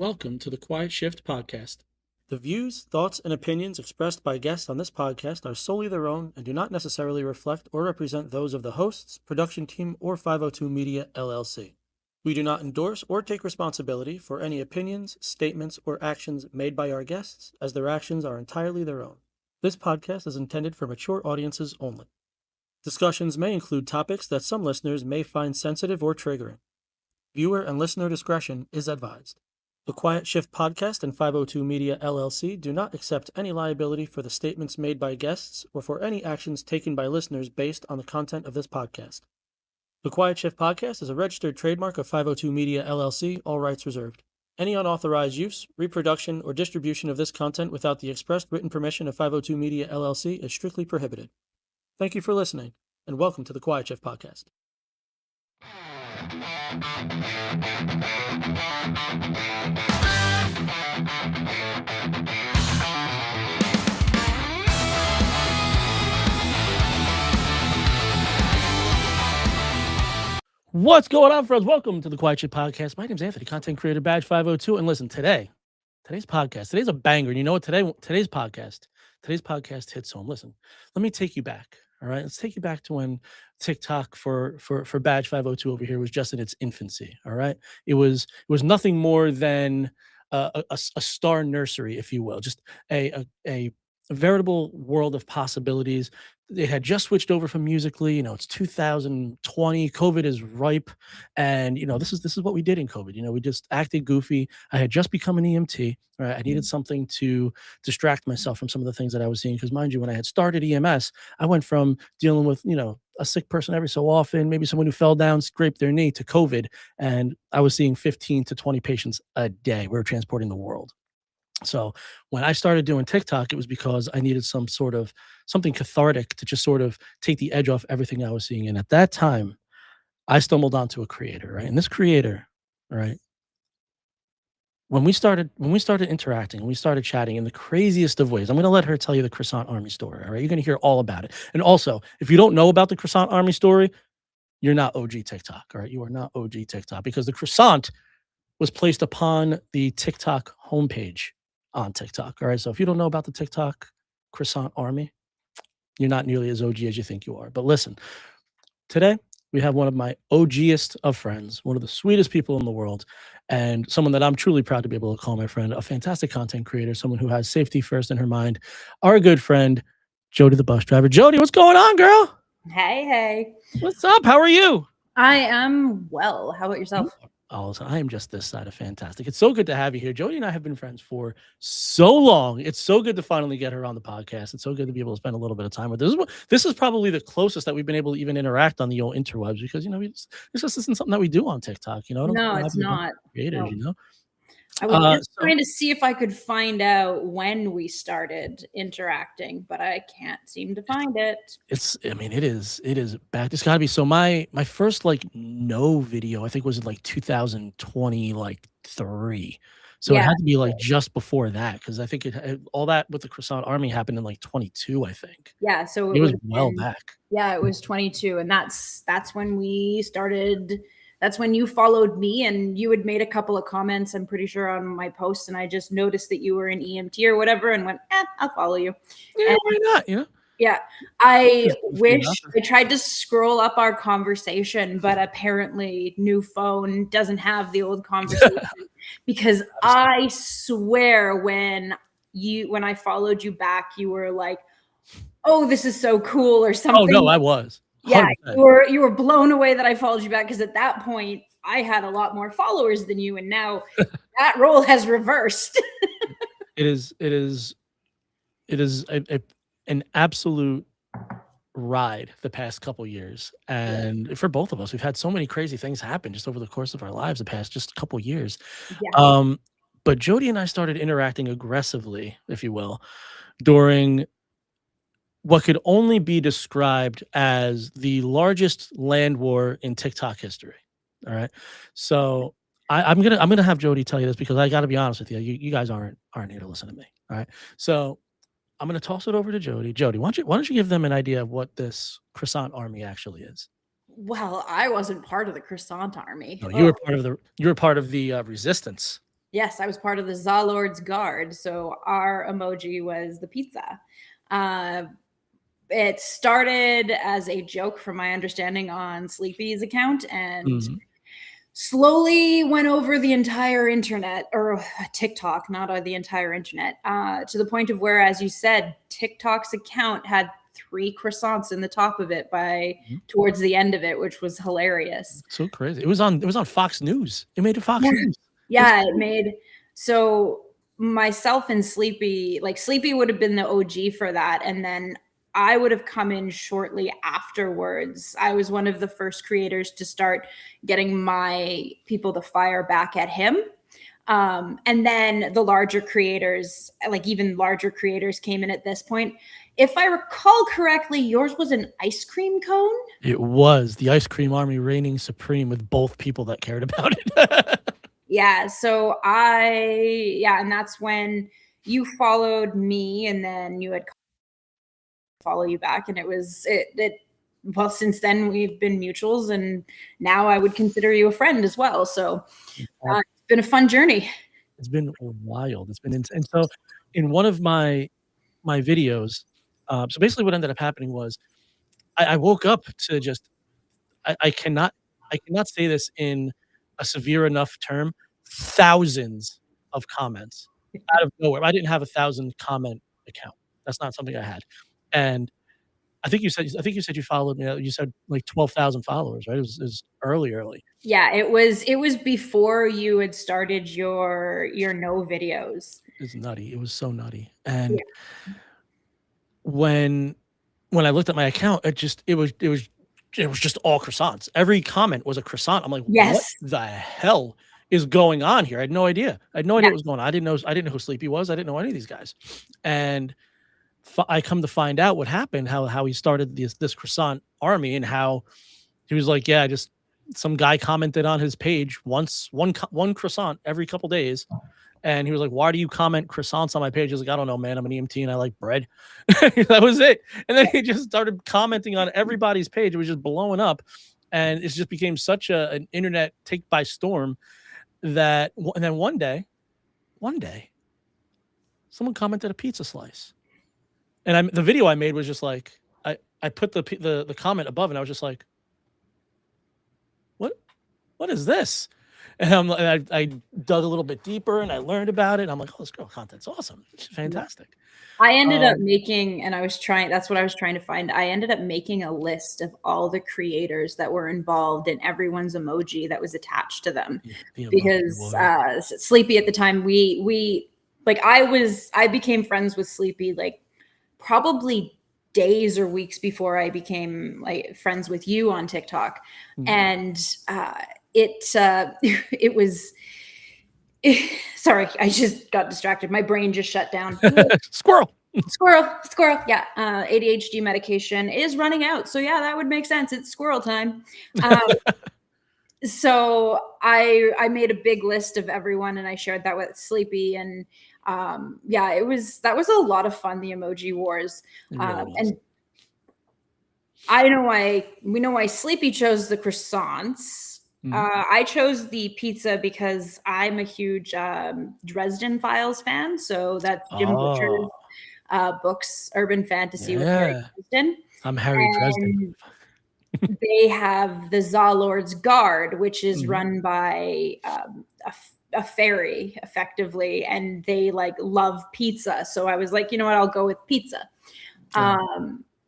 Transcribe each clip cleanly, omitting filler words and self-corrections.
welcome to the Quiet Shift podcast. The views, thoughts, and opinions expressed by guests on this podcast are solely their own and do not necessarily reflect or represent those of the hosts, production team, or 502 Media LLC. We do not endorse or take responsibility for any opinions, statements, or actions made by our guests, as their actions are entirely their own. This podcast is intended for mature audiences only. Discussions may include topics that some listeners may find sensitive or triggering. Viewer and listener discretion is advised. The Quiet Shift Podcast and 502 Media LLC do not accept any liability for the statements made by guests or for any actions taken by listeners based on the content of this podcast. The Quiet Shift Podcast is a registered trademark of 502 Media LLC, all rights reserved. Any unauthorized use, reproduction, or distribution of this content without the expressed written permission of 502 Media LLC is strictly prohibited. Thank you for listening, and welcome to the Quiet Shift Podcast. What's going on, friends? Welcome to the Quiet Shift Podcast. My name's Anthony, content creator badge 502. And listen, today's a banger. And you know what? Today's podcast hits home. Listen, let me take you back. All right, let's take you back to when TikTok for badge 502 over here was just in its infancy. All right, it was nothing more than a star nursery, if you will, just a veritable world of possibilities. They had just switched over from Musically. It's 2020. COVID is ripe, and this is what we did in COVID. We just acted goofy. I had just become an EMT. Right? I needed something to distract myself from some of the things that I was seeing. Because mind you, when I had started EMS, I went from dealing with a sick person every so often, maybe someone who fell down, scraped their knee, to COVID, and I was seeing 15 to 20 patients a day. We were transporting the world. So when I started doing TikTok, it was because I needed something cathartic to just sort of take the edge off everything I was seeing. And at that time, I stumbled onto a creator, right? And this creator, right, when we started interacting, we started chatting in the craziest of ways. I'm going to let her tell you the Croissant Army story, all right? You're going to hear all about it. And also, if you don't know about the Croissant Army story, you're not OG TikTok, all right? You are not OG TikTok, because the croissant was placed upon the TikTok homepage on TikTok. All right. So if you don't know about the TikTok Croissant Army, you're not nearly as OG as you think you are. But listen, today we have one of my OGest of friends, one of the sweetest people in the world, and someone that I'm truly proud to be able to call my friend, a fantastic content creator, someone who has safety first in her mind, our good friend, Jodi the bus driver. Jodi, what's going on, girl? Hey. What's up? How are you? I am well. How about yourself? Oh, I am just this side of fantastic. It's so good to have you here. Jodi and I have been friends for so long. It's so good to finally get her on the podcast. It's so good to be able to spend a little bit of time with her. This is probably the closest that we've been able to even interact on the old interwebs, because this just isn't something that we do on TikTok. No, it's not. Creators, no. I was just trying to see if I could find out when we started interacting, but I can't seem to find it. It is back. It's gotta be. So my first no video, I think, was in 2023. So it had to be just before that, because I think all that with the Croissant Army happened in 22, I think. Yeah, so it was well back. Yeah, it was 22, and that's when we started. That's when you followed me, and you had made a couple of comments, I'm pretty sure, on my posts, and I just noticed that you were an EMT or whatever and went, I'll follow you. Yeah, why not? Yeah. I wish I tried to scroll up our conversation, but apparently new phone doesn't have the old conversation, because I swear when I followed you back, you were like, oh, this is so cool, or something. Oh, no, I was. 100%. Yeah, you were blown away that I followed you back, because at that point I had a lot more followers than you, and now that role has reversed. It is an absolute ride the past couple years, and for both of us, we've had so many crazy things happen just over the course of our lives the past just couple years. Yeah. But Jodi and I started interacting aggressively, if you will, during what could only be described as the largest land war in TikTok history. All right. So I'm gonna have Jodi tell you this, because I got to be honest with you. You guys aren't here to listen to me. All right. So I'm gonna toss it over to Jodi. Jodi, why don't you give them an idea of what this Croissant Army actually is? Well, I wasn't part of the Croissant Army. No, you were part of the resistance. Yes, I was part of the Zalord's Guard, so our emoji was the pizza. Uh, it started as a joke, from my understanding, on Sleepy's account, and Mhm. slowly went over the entire internet, or TikTok, not the entire internet, to the point of where, as you said, TikTok's account had 3 croissants in the top of it by Mhm. towards the end of it, which was hilarious. So crazy. It was on Fox News. It made it Fox Yeah. News. It was Yeah, it crazy. made so myself and Sleepy, like Sleepy would have been the OG for that, and then I would have come in shortly afterwards. I was one of the first creators to start getting my people to fire back at him. And then the larger creators, like even larger creators, came in at this point. If I recall correctly, yours was an ice cream cone. It was the ice cream army reigning supreme with both people that cared about it. Yeah, and that's when you followed me, and then you had follow you back, and it well, since then we've been mutuals, and now I would consider you a friend as well. So it's been a fun journey. It's been wild. It's been ins and so in one of my videos, so basically what ended up happening was I woke up to just I cannot say this in a severe enough term, thousands of comments out of nowhere. I didn't have a 1,000 comment account. That's not something I had. And I think you said you followed me, you said like 12,000 followers, right? It was early, early. Yeah, it was before you had started your no videos. It's nutty. It was so nutty. And Yeah. when when I looked at my account, it was just all croissants. Every comment was a croissant. I'm like, "What Yes. the hell is going on here?" I had no idea. I had no Yeah. idea what was going on. I didn't know who Sleepy was. I didn't know any of these guys. And I come to find out what happened, how he started this croissant army, and how he was like, "Yeah, just some guy commented on his page once, one croissant every couple days." And he was like, "Why do you comment croissants on my page?" I was like, "I don't know, man. I'm an EMT and I like bread." That was it. And then he just started commenting on everybody's page. It was just blowing up. And it just became such an internet take by storm that, and then one day, someone commented a pizza slice. And the video I made was just like, I put the comment above and I was just like, what, what is this? And I dug a little bit deeper and I learned about it. And I'm like, oh, this girl content's awesome. She's fantastic. I ended up Um, making, and I was trying, that's what I was trying to find. I ended up making a list of all the creators that were involved and everyone's emoji that was attached to them. the emoji Because war. Sleepy at the time, we like I became friends with Sleepy like probably days or weeks before I became like friends with you on TikTok. Mhm. And it was sorry, I just got distracted. My brain just shut down. Squirrel. Squirrel. Yeah, ADHD medication is running out, so yeah, that would make sense. It's squirrel time. Um, so I made a big list of everyone, and I shared that with Sleepy, and yeah, that was a lot of fun. The emoji wars, It really was. and I know why we know why Sleepy chose the croissants. Mhm. I chose the pizza because I'm a huge Dresden Files fan. So that's Jim Oh, Butcher's books, urban fantasy with Harry yeah. Dresden. I'm Harry Dresden. And they have the Zalord's Guard, which is Mhm. run by a fairy, effectively, and they like love pizza. So I was like, you know what, I'll go with pizza. Yeah.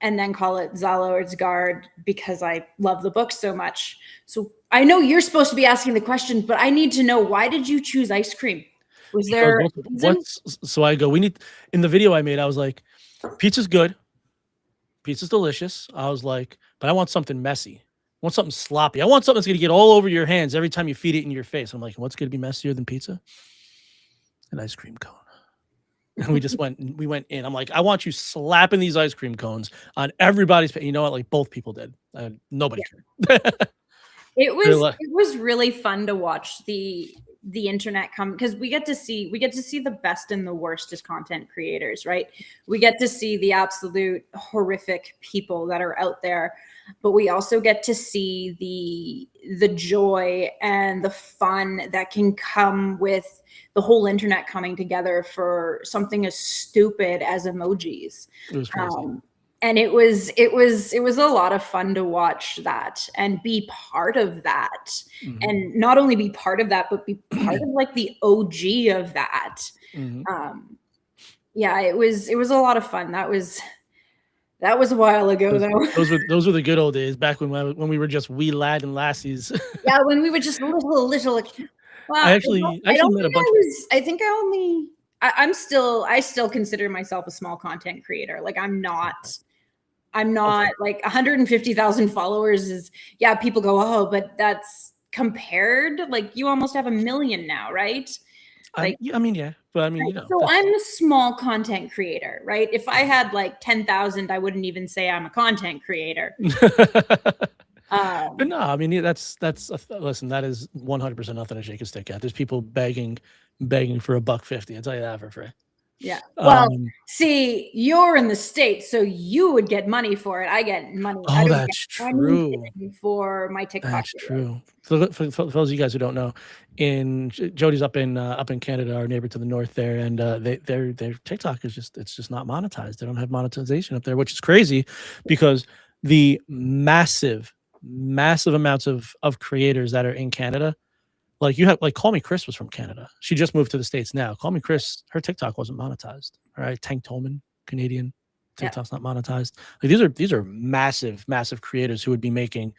And then call it Zalord's Guard because I love the book so much. So I know you're supposed to be asking the question, but I need to know, why did you choose ice cream? Was Because there a reason? so I go, we need in the video I made, I was like, pizza's good, pizza's delicious. I was like, but I want something messy. I want something sloppy. I want something that's gonna get all over your hands every time you feed it in your face. I'm like, what's gonna be messier than pizza? An ice cream cone. And we went in. I'm like, I want you slapping these ice cream cones on everybody's face. You know what? Like both people did. Nobody cared. It They're was like, it was really fun to watch the internet come, because we get to see the best and the worst as content creators, right? We get to see the absolute horrific people that are out there, but we also get to see the joy and the fun that can come with the whole internet coming together for something as stupid as emojis. It was crazy. And it was a lot of fun to watch that and be part of that. Mhm. And not only be part of that, but be part of like the OG of that. Mhm. Yeah, it was a lot of fun. That was a while ago, though. Those were the good old days, back when we were just wee lad and lassies. Yeah, when we were just little. Well, I actually met a bunch. I still consider myself a small content creator. Like I'm not like 150,000 followers is, yeah, people go, oh, but that's compared, like you almost have 1 million now, right? Like, I mean, yeah, but I mean, you know. so I'm a small content creator, right? If I had like 10,000, I wouldn't even say I'm a content creator. But no, I mean, listen, that is 100% nothing to shake a stick at. There's people begging for $1.50. I'll tell you that for free. Yeah. Well, see, you're in the States, so you would get money for it. I get money. Oh, that's true. For my TikTok. That's true. For those of you guys who don't know, Jodi's up in Canada, our neighbor to the north there, and their TikTok is just not monetized. They don't have monetization up there, which is crazy, because the massive amounts of creators that are in Canada. Like you have, like, Call Me Chris was from Canada. She just moved to the States now. Call Me Chris, her TikTok wasn't monetized. All right, Tank Tolman, Canadian, TikTok's not monetized. Like these are massive creators who would be making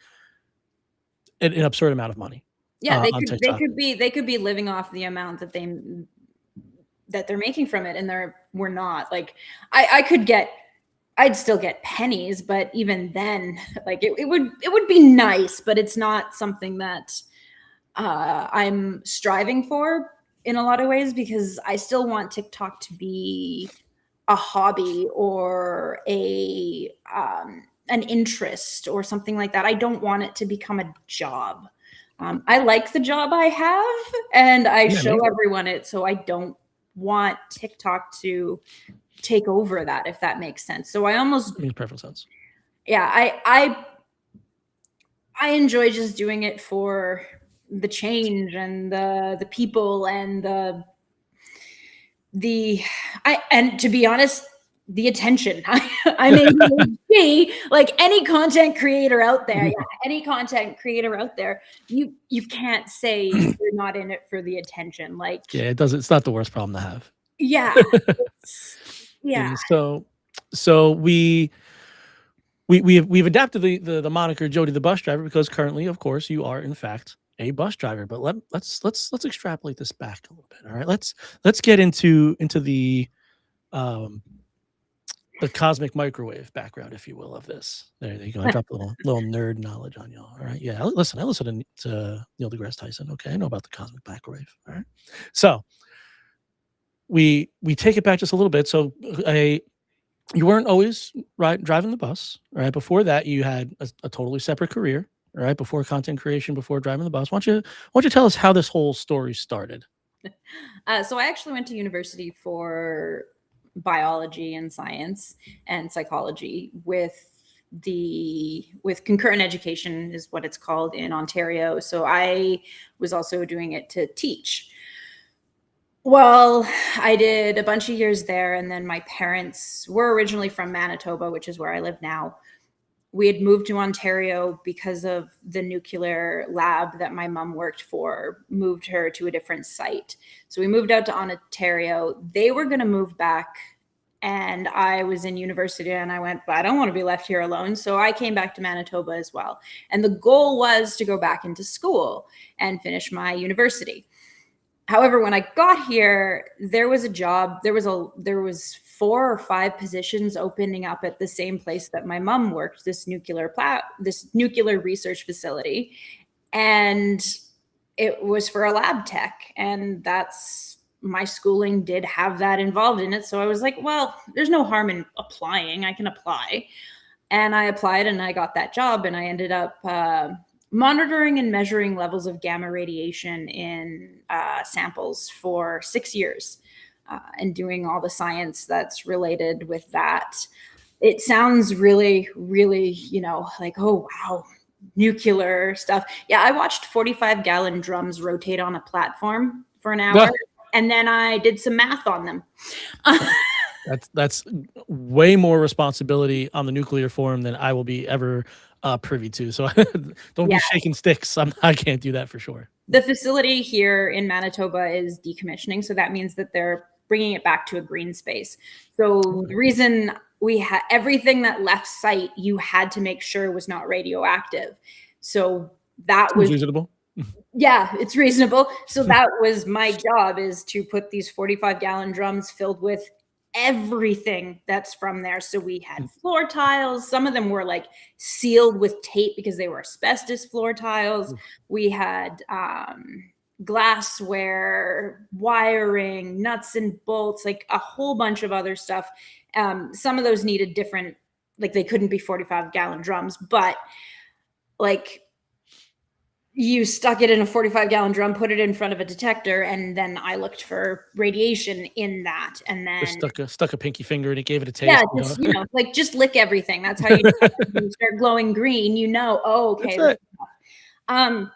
an absurd amount of money. Yeah, they could be living off the amount that they're making from it, and we're not. Like I'd still get pennies, but even then, like it would be nice, but it's not something that I'm striving for in a lot of ways, because I still want TikTok to be a hobby or an interest or something like that. I don't want it to become a job. I like the job I have, and I show everyone it, so I don't want TikTok to take over that, if that makes sense. So I almost makes perfect sense. Yeah, I enjoy just doing it for the change and the people and and to be honest, the attention. I'm ADHD, like any content creator out there. Yeah, any content creator out there, you can't say you're not in it for the attention. Like, yeah, it's not the worst problem to have. Yeah. Yeah. So we've adapted the moniker Jodi the bus driver, because currently, of course, you are in fact a bus driver. But let's extrapolate this back a little bit. All right, let's get into the cosmic microwave background, if you will, of this. There you go. I dropped a little nerd knowledge on y'all. All right, yeah. I listen to Neil deGrasse Tyson. Okay, I know about the cosmic microwave. All right, so we take it back just a little bit. So you weren't always driving the bus, right? Before that, you had a totally separate career, right? Before content creation, before driving the bus. Why don't you tell us how this whole story started? So I actually went to university for biology and science and psychology with concurrent education is what it's called in Ontario. So I was also doing it to teach. Well, I did a bunch of years there, and then my parents were originally from Manitoba, which is where I live now. We had moved to Ontario because of the nuclear lab that my mom worked for, moved her to a different site. So we moved out to Ontario. They were going to move back, and I was in university, and I went, but I don't want to be left here alone. So I came back to Manitoba as well. And the goal was to go back into school and finish my university. However, when I got here, there was a job. There was 4 or 5 positions opening up at the same place that my mom worked, this nuclear research facility, and it was for a lab tech, and that's my schooling did have that involved in it. So I was like, well, there's no harm in applying. I can apply, and I applied, and I got that job, and I ended up monitoring and measuring levels of gamma radiation in samples for 6 years, and doing all the science that's related with that. It sounds really, really, like, oh, wow, nuclear stuff. Yeah, I watched 45-gallon drums rotate on a platform for an hour, and then I did some math on them. That's way more responsibility on the nuclear forum than I will be ever privy to. So don't be shaking sticks. I can't do that for sure. The facility here in Manitoba is decommissioning, so that means that they're bringing it back to a green space. So the reason we had everything that left site, you had to make sure was not radioactive. So that was reasonable. Yeah, it's reasonable. So that was my job, is to put these 45-gallon drums filled with everything that's from there. So we had floor tiles. Some of them were like sealed with tape because they were asbestos floor tiles. We had glassware, wiring, nuts and bolts, like a whole bunch of other stuff. Some of those needed different, like they couldn't be 45-gallon drums, but like you stuck it in a 45-gallon drum, put it in front of a detector, and then I looked for radiation in that. And then just stuck a pinky finger and it gave it a taste. Yeah, just, like just lick everything. That's how you know when you start glowing green, oh, okay. That's it.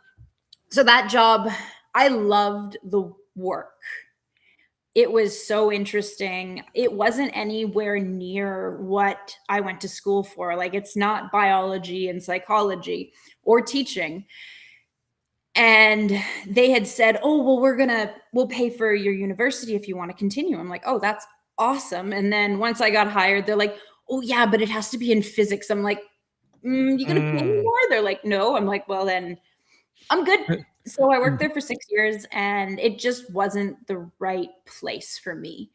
So that job, I loved the work. It was so interesting. It wasn't anywhere near what I went to school for. Like, it's not biology and psychology or teaching. And they had said, oh, well, we'll pay for your university if you want to continue. I'm like, oh, that's awesome. And then once I got hired, they're like, oh yeah, but it has to be in physics. I'm like, you gonna pay me more? They're like, no. I'm like, well, then I'm good. So I worked there for 6 years, and it just wasn't the right place for me.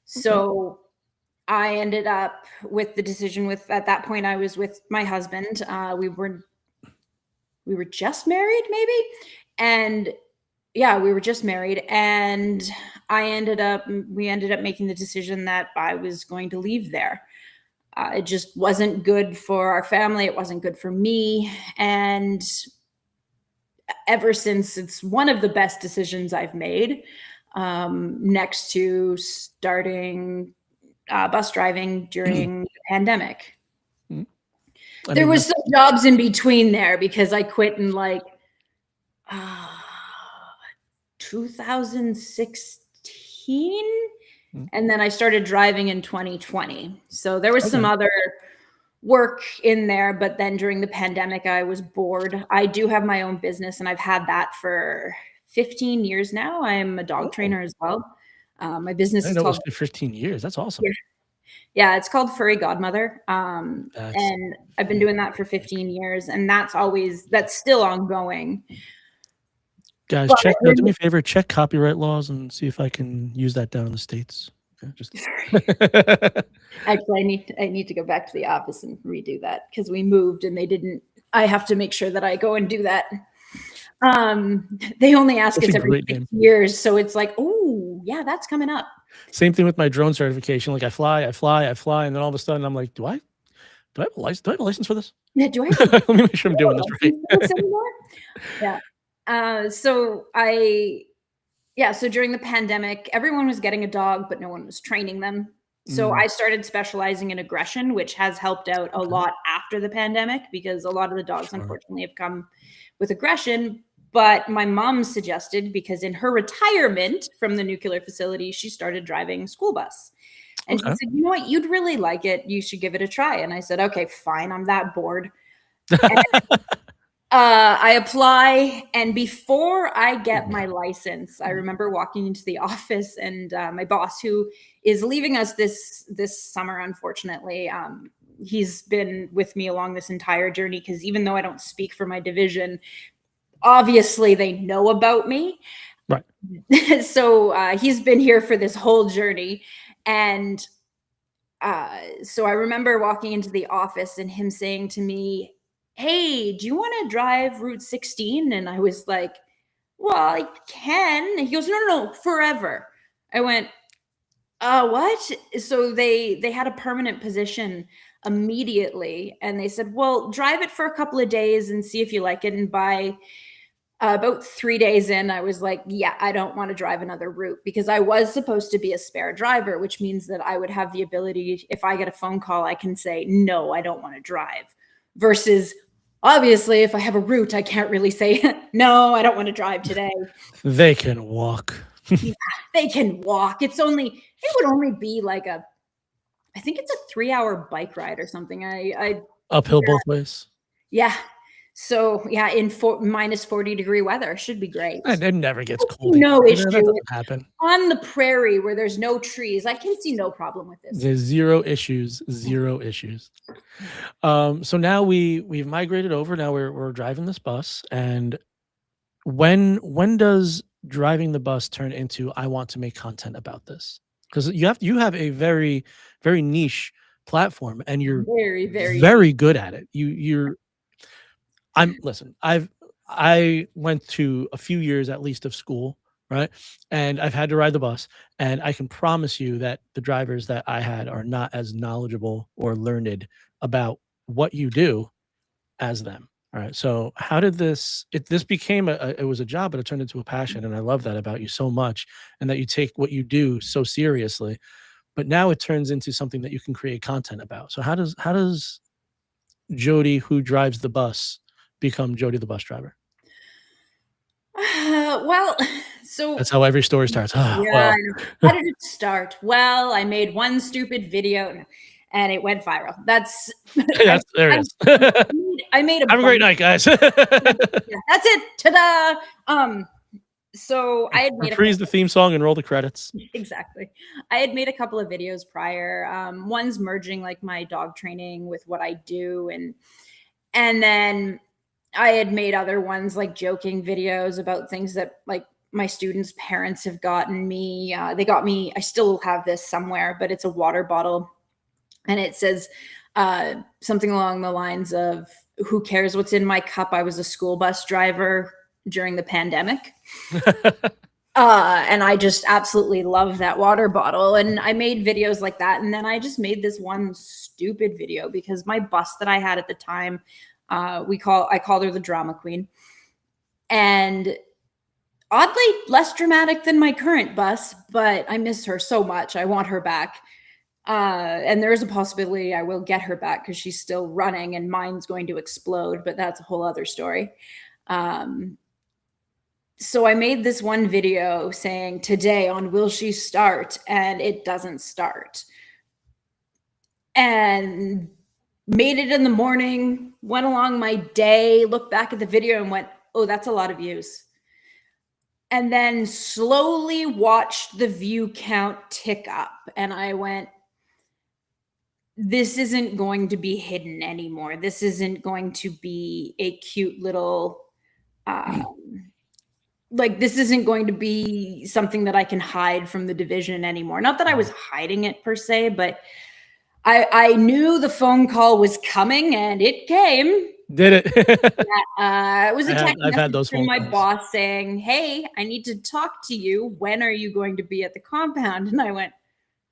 So I ended up with the decision at that point, I was with my husband. We were just married, maybe. And yeah, we were just married. And we ended up making the decision that I was going to leave there. It just wasn't good for our family. It wasn't good for me. And ever since, it's one of the best decisions I've made, next to starting bus driving during the pandemic. There was some jobs in between there because I quit in like 2016, and then I started driving in 2020. So there was some other work in there, but then during the pandemic, I was bored. I do have my own business, and I've had that for 15 years now. I'm a dog trainer as well. My business is called 15 years. That's awesome. Yeah, it's called Furry Godmother. And I've been doing that for 15 years, and that's still ongoing. Guys, do me a favor, check copyright laws and see if I can use that down in the States. Okay, just Actually, I need to go back to the office and redo that because we moved and they didn't. I have to make sure that I go and do that. They only ask us every 6 years, so it's like, oh yeah, that's coming up. Same thing with my drone certification. Like I fly, and then all of a sudden I'm like, do I have a license? Do I have a license for this? Yeah, do I? Let me make sure I'm doing this right. Yeah. So during the pandemic, everyone was getting a dog, but no one was training them. So I started specializing in aggression, which has helped out a lot after the pandemic because a lot of the dogs, unfortunately, have come with aggression. But my mom suggested, because in her retirement from the nuclear facility, she started driving school bus. And she said, you know what, you'd really like it. You should give it a try. And I said, okay, fine. I'm that bored. I apply, and before I get my license, I remember walking into the office, and my boss, who is leaving us this summer, unfortunately, he's been with me along this entire journey because even though I don't speak for my division, obviously they know about me. Right. So he's been here for this whole journey. And so I remember walking into the office and him saying to me, hey, do you want to drive Route 16? And I was like, well, I can. And he goes, no, forever. I went, What? So they had a permanent position immediately, and they said, "Well, drive it for a couple of days and see if you like it." And by about 3 days in, I was like, "Yeah, I don't want to drive another route," because I was supposed to be a spare driver, which means that I would have the ability, if I get a phone call, I can say, "No, I don't want to drive." Versus, obviously, if I have a route, I can't really say, "No, I don't want to drive today." They can walk. Yeah, they can walk. It would only be like I think it's a 3-hour bike ride or something. Uphill both ways. Yeah. So yeah, in -40-degree weather should be great. And it never gets cold No either. That issue. doesn't happen. On the prairie where there's no trees, I can see no problem with this. There's zero issues, zero issues. So now we've migrated over. Now we're driving this bus, and when does driving the bus turn into I want to make content about this? Because you have a very niche platform, and you're Very, very very good at it. You're I'm listen, I went to a few years at least of school, right? And I've had to ride the bus, and I can promise you that the drivers that I had are not as knowledgeable or learned about what you do as them. All right. So how did this became it was a job, but it turned into a passion. And I love that about you so much, and that you take what you do so seriously. But now it turns into something that you can create content about. So how does Jody, who drives the bus, become Jody the bus driver? well, so That's how every story starts. Ah, yeah, I well, know. How did it start? Well, I made one stupid video and it went viral. That's I that's there I it is. I made a Have a great bunch. night, guys. Yeah, that's it. Ta-da! So I had made a Freeze the theme song and roll the credits. exactly. I had made a couple of videos prior. One's merging like my dog training with what I do, and then I had made other ones like joking videos about things that like my students' parents have gotten me. They got me. I still have this somewhere, but it's a water bottle, and it says something along the lines of "Who cares what's in my cup? I was a school bus driver during the pandemic." And I just absolutely love that water bottle. And I made videos like that. And then I just made this one stupid video because my bus that I had at the time, I called her the drama queen. And oddly less dramatic than my current bus, but I miss her so much. I want her back. And there is a possibility I will get her back because she's still running and mine's going to explode, but that's a whole other story. So I made this one video saying today on Will She Start? And it doesn't start. And made it in the morning, went along my day, looked back at the video and went, oh, that's a lot of views. And then slowly watched the view count tick up. And I went, this isn't going to be hidden anymore. This isn't going to be a cute little like this isn't going to be something that I can hide from the division anymore. Not that I was hiding it per se, but I knew the phone call was coming and it came. Did it? It was a text I've had message those from phone my calls. boss saying, hey, I need to talk to you. When are you going to be at the compound? And I went,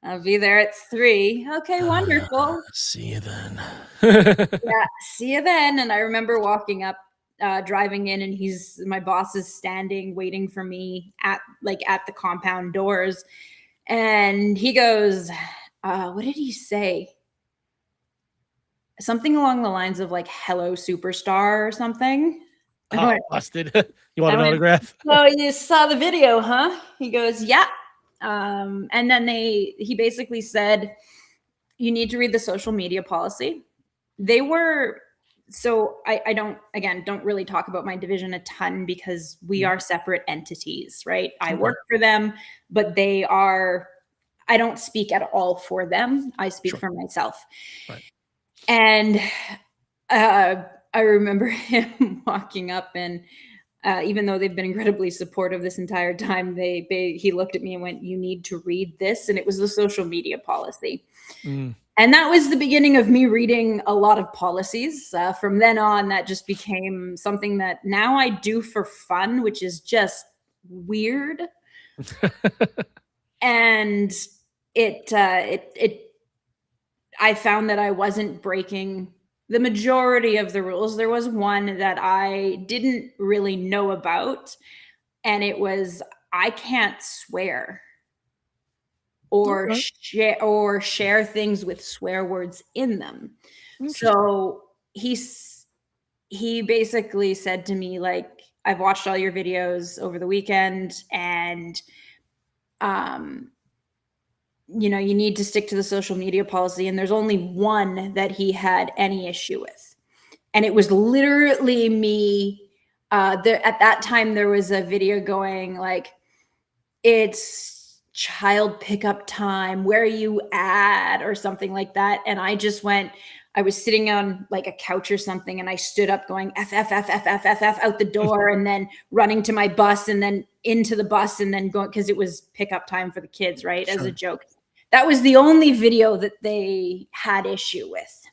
I'll be there at 3. Okay, wonderful. See you then. Yeah, see you then. And I remember walking up, driving in, and my boss is standing waiting for me at the compound doors, and he goes, what did he say? Something along the lines of like "Hello, superstar" or something. Oh, busted. You want an autograph? Oh, you saw the video, huh? He goes, yeah. And then he basically said, you need to read the social media policy. They were so I don't really talk about my division a ton because we are separate entities, right? I work for them, but I don't speak at all for them. I speak for myself. Right. And I remember him walking up and even though they've been incredibly supportive this entire time, he looked at me and went, you need to read this. And it was the social media policy. And that was the beginning of me reading a lot of policies. From then on, that just became something that now I do for fun, which is just weird. And I found that I wasn't breaking the majority of the rules. There was one that I didn't really know about, and it was I can't swear or Okay. share things with swear words in them. Interesting. So he basically said to me, like, I've watched all your videos over the weekend, and um you need to stick to the social media policy. And there's only one that he had any issue with. And it was literally me. There at that time, there was a video going like, it's child pickup time. Where are you at? Or something like that. And I was sitting on like a couch or something, and I stood up going F, F, F, F, F, F, F out the door, and then running to my bus, and then into the bus, and then going, because it was pickup time for the kids, right? As a Sure. joke. That was the only video that they had issue with.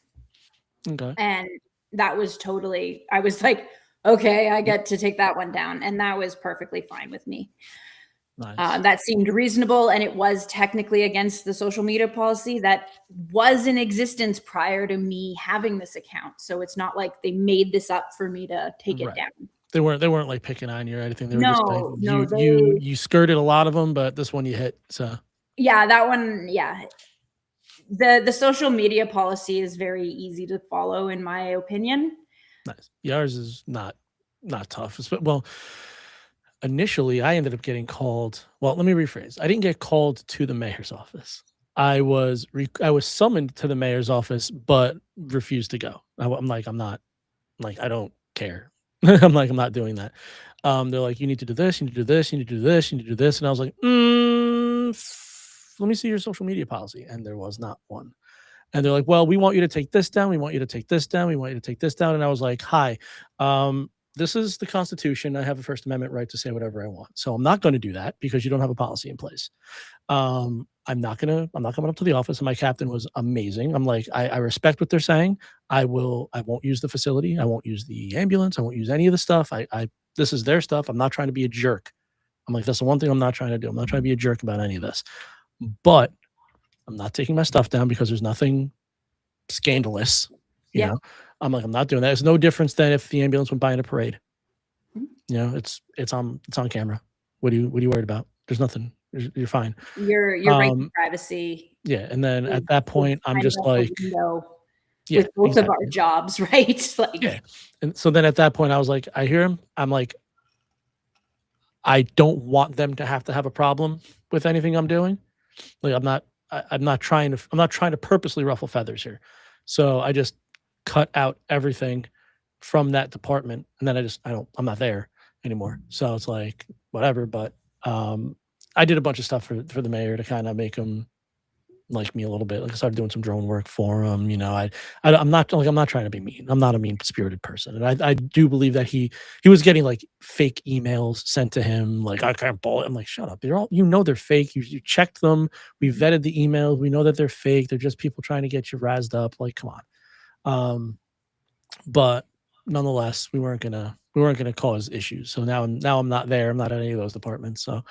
Okay. And that was totally, I was like, okay, I get to take that one down. And that was perfectly fine with me. Nice. That seemed reasonable, and it was technically against the social media policy that was in existence prior to me having this account. So it's not like they made this up for me to take it Right. down. They weren't like picking on you or anything. They were just saying No, you skirted a lot of them, but this one you hit. So yeah, that one, yeah. The social media policy is very easy to follow, in my opinion. nice. Yours is not tough. Well, initially I ended up getting called. Well, let me rephrase. I didn't get called to the mayor's office. I was summoned to the mayor's office, but refused to go. I'm like, I don't care. I'm like, I'm not doing that. They're like, you need to do this, you need to do this, you need to do this, you need to do this. And I was like, let me see your social media policy. And there was not one. And they're like, well, we want you to take this down. We want you to take this down. We want you to take this down. And I was like, hi, this is the Constitution. I have a First Amendment right to say whatever I want. So I'm not going to do that because you don't have a policy in place. I'm not coming up to the office. And my captain was amazing. I'm like, I respect what they're saying. I won't use the facility. I won't use the ambulance. I won't use any of the stuff. This is their stuff. I'm not trying to be a jerk. I'm like, that's the one thing I'm not trying to do. I'm not trying to be a jerk about any of this. But I'm not taking my stuff down because there's nothing scandalous, you Yeah. know? I'm like, I'm not doing that. It's no difference than if the ambulance went by in a parade. Mhm. You know, it's on camera. What are you worried about? There's nothing. You're fine. Your right to Um, privacy yeah, and then is at that point, I'm kind of just out the like, window yeah, with both of our exactly. jobs, right? Yeah. Like, And so then at that point, I was like, I hear him. I'm like, I don't want them to have a problem with anything I'm doing. Like I'm not trying to purposely ruffle feathers here. So I just cut out everything from that department, and then I'm not there anymore. So it's like whatever. But I did a bunch of stuff for the mayor to kind of make him like me a little bit. Like I started doing some drone work for him. You know, I'm not trying to be mean. I'm not a mean spirited person, and I do believe that he was getting like fake emails sent to him. Like I can't bullet. I'm like, shut up. They're all they're fake. You checked them. We vetted the emails. We know that they're fake. They're just people trying to get you razzed up. Like come on. But nonetheless, we weren't gonna cause issues. So now I'm not there. I'm not at any of those departments. So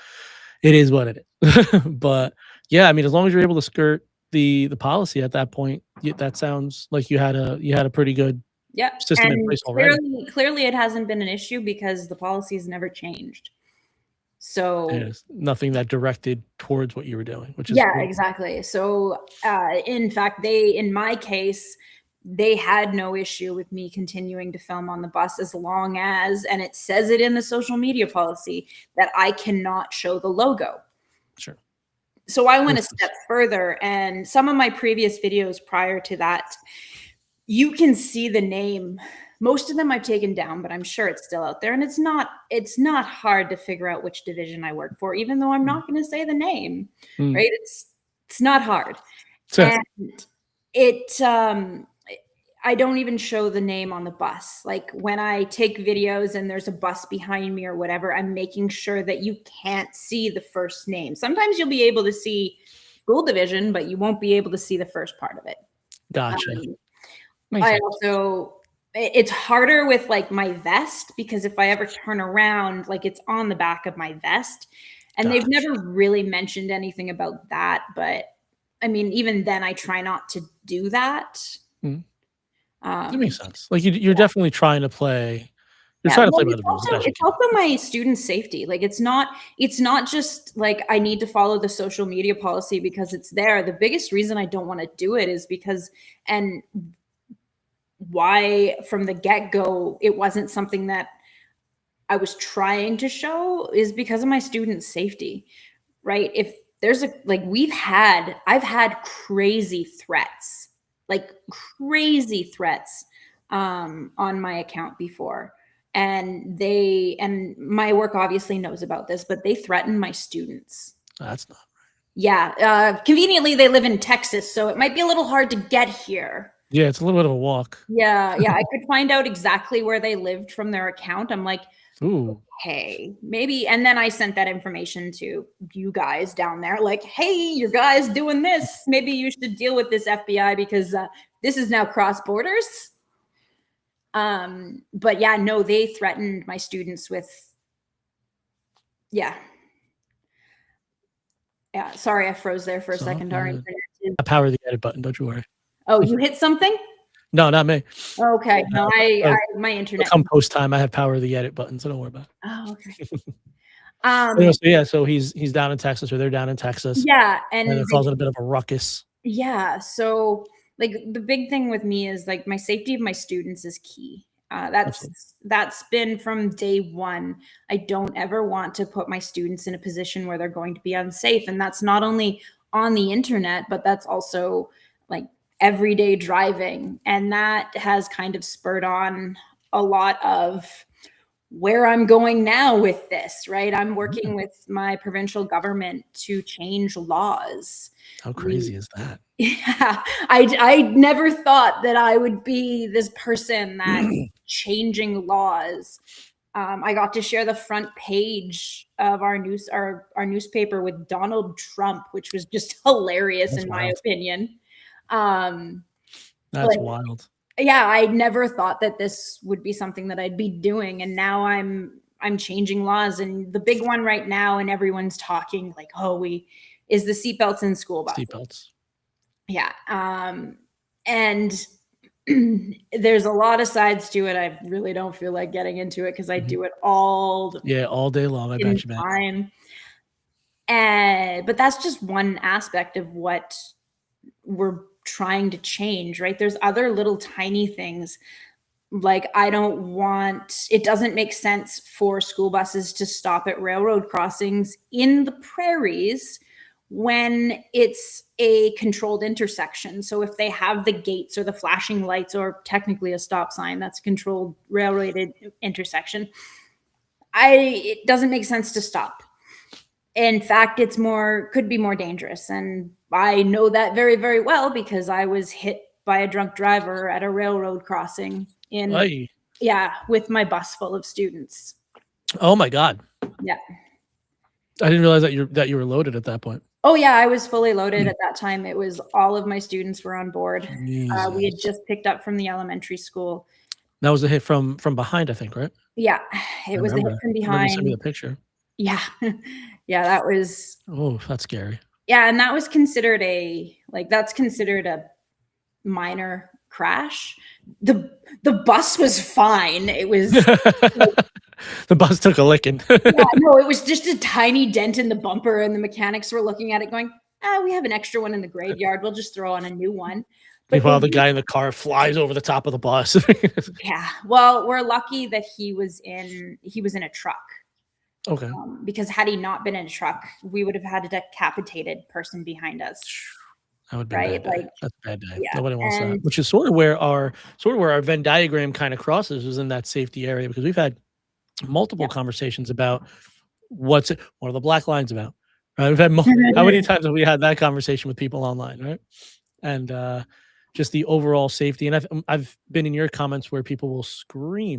it is what it is. But yeah, I mean, as long as you're able to skirt the policy at that point, that sounds like you had a pretty good yeah. system in And place already. clearly it hasn't been an issue because the policy's never changed. And So it's nothing that directed towards what you were doing, which is yeah, great. exactly. So in fact, in my case, they had no issue with me continuing to film on the bus as long as, and it says it in the social media policy, that I cannot show the logo. Sure. So I went a Makes sense. step further, and some of my previous videos prior to that, you can see the name. Most of them I've taken down, but I'm sure it's still out there. And it's not hard to figure out which division I work for, even though I'm Mm, not going to say the name, mm. right? It's not hard. So And it I don't even show the name on the bus. Like when I take videos and there's a bus behind me or whatever, I'm making sure that you can't see the first name. Sometimes you'll be able to see school division, but you won't be able to see the first part of it. gotcha. Um, Makes I sense. also it's harder with like my vest, because if I ever turn around, like it's on the back of my vest. And they've Gotcha. never really mentioned anything about that, but I mean, even then I try not to do that. Mhm. That Um, makes sense. Like, you're definitely trying to play you're yeah, trying to well, play by the rules the best you it's can. also my student safety. Like, it's not just like I need to follow the social media policy because it's there. The biggest reason I don't wanna do it is because and why from the get-go it wasn't something that I was trying to show is because of my student safety, right? If there's a like I've had crazy threats, like crazy threats on my account before. And my work obviously knows about this, but they threaten my students. That's not Yeah, conveniently they live in Texas, so it might be a little hard to get here. yeah, it's a little bit of a walk. Yeah, yeah, I could find out exactly where they lived from their account. I'm like, Ooh, "Hey, maybe," and then I sent that information to you guys down there, like, "Hey, your guy's doing this. Maybe you should deal with this FBI because, this is now cross borders." But yeah, no, they threatened my students with yeah. Yeah, sorry, I froze there for a it's all second. Our good. internet is I power the edit button, don't you worry. Oh, you hit something? No, not me. Okay. No, Uh, my it'll internet come post time. I have power of the edit button, so don't worry about it. Oh, okay. Anyway, Um, so yeah, so he's down in Texas, or they're down in Texas, yeah, and they're and causing a bit of a ruckus. yeah, so, like, the big thing with me is, like, my safety of my students is key. Absolutely. That's been from day 1. I don't ever want to put my students in a position where they're going to be unsafe, and that's not only on the internet, but that's also, like, everyday driving, and that has kind of spurred on a lot of where I'm going now with this, right? I'm Yeah. working with my provincial government to change laws. How We crazy is that? Yeah, I never thought that I would be this person that changing laws. I got to share the front page of our newspaper with Donald Trump, which was just hilarious That's in my wild. opinion. Um, That's like, wild. yeah, I never thought that this would be something that I'd be doing, and now I'm changing laws, and the big one right now, and everyone's talking like, "Oh, we is the seatbelts in school buses." Seatbelts. Yeah, and there's a lot of sides to it. I really don't feel like getting into it because I Mhm. do it all the Yeah, all day long, I in bet you, man. time. And but that's just one aspect of what we're trying to change, right? There's other little tiny things like I don't want it doesn't make sense for school buses to stop at railroad crossings in the prairies when it's a controlled intersection. So if they have the gates or the flashing lights or technically a stop sign, that's a controlled railroaded intersection. It doesn't make sense to stop. In fact, it's more could be more dangerous, and I know that very, very well because I was hit by a drunk driver at a railroad crossing in Ay. yeah, with my bus full of students. Oh my god. Yeah. I didn't realize that you were loaded at that point. Oh, yeah, I was fully loaded at that time. It was all of my students were on board. We had Jesus. just picked up from the elementary school. That was a hit from behind, I think, right? Yeah, I it was a hit remember. from I remember you sent me behind. the picture. Yeah. Yeah, that was Oh, that's scary. yeah, and that was considered that's considered a minor crash. The bus was fine. It was The bus took a licking. yeah, no, it was just a tiny dent in the bumper, and the mechanics were looking at it going, "Ah, we have an extra one in the graveyard. We'll just throw on a new one." But Meanwhile, the guy in the car flies over the top of the bus. yeah, well, we're lucky that he was in a truck. Okay. Because had he not been in a truck, we would have had a decapitated person behind us, That would've been a right? bad day. Like, That's a bad day. yeah, Nobody wants that. and Which is sort of where our Venn diagram kinda crosses is in that safety area because we've had multiple yeah. conversations about what are the black lines about, right? We've had how many times have we had that conversation with people online, right? And, just the overall safety, and I've been in your comments where people will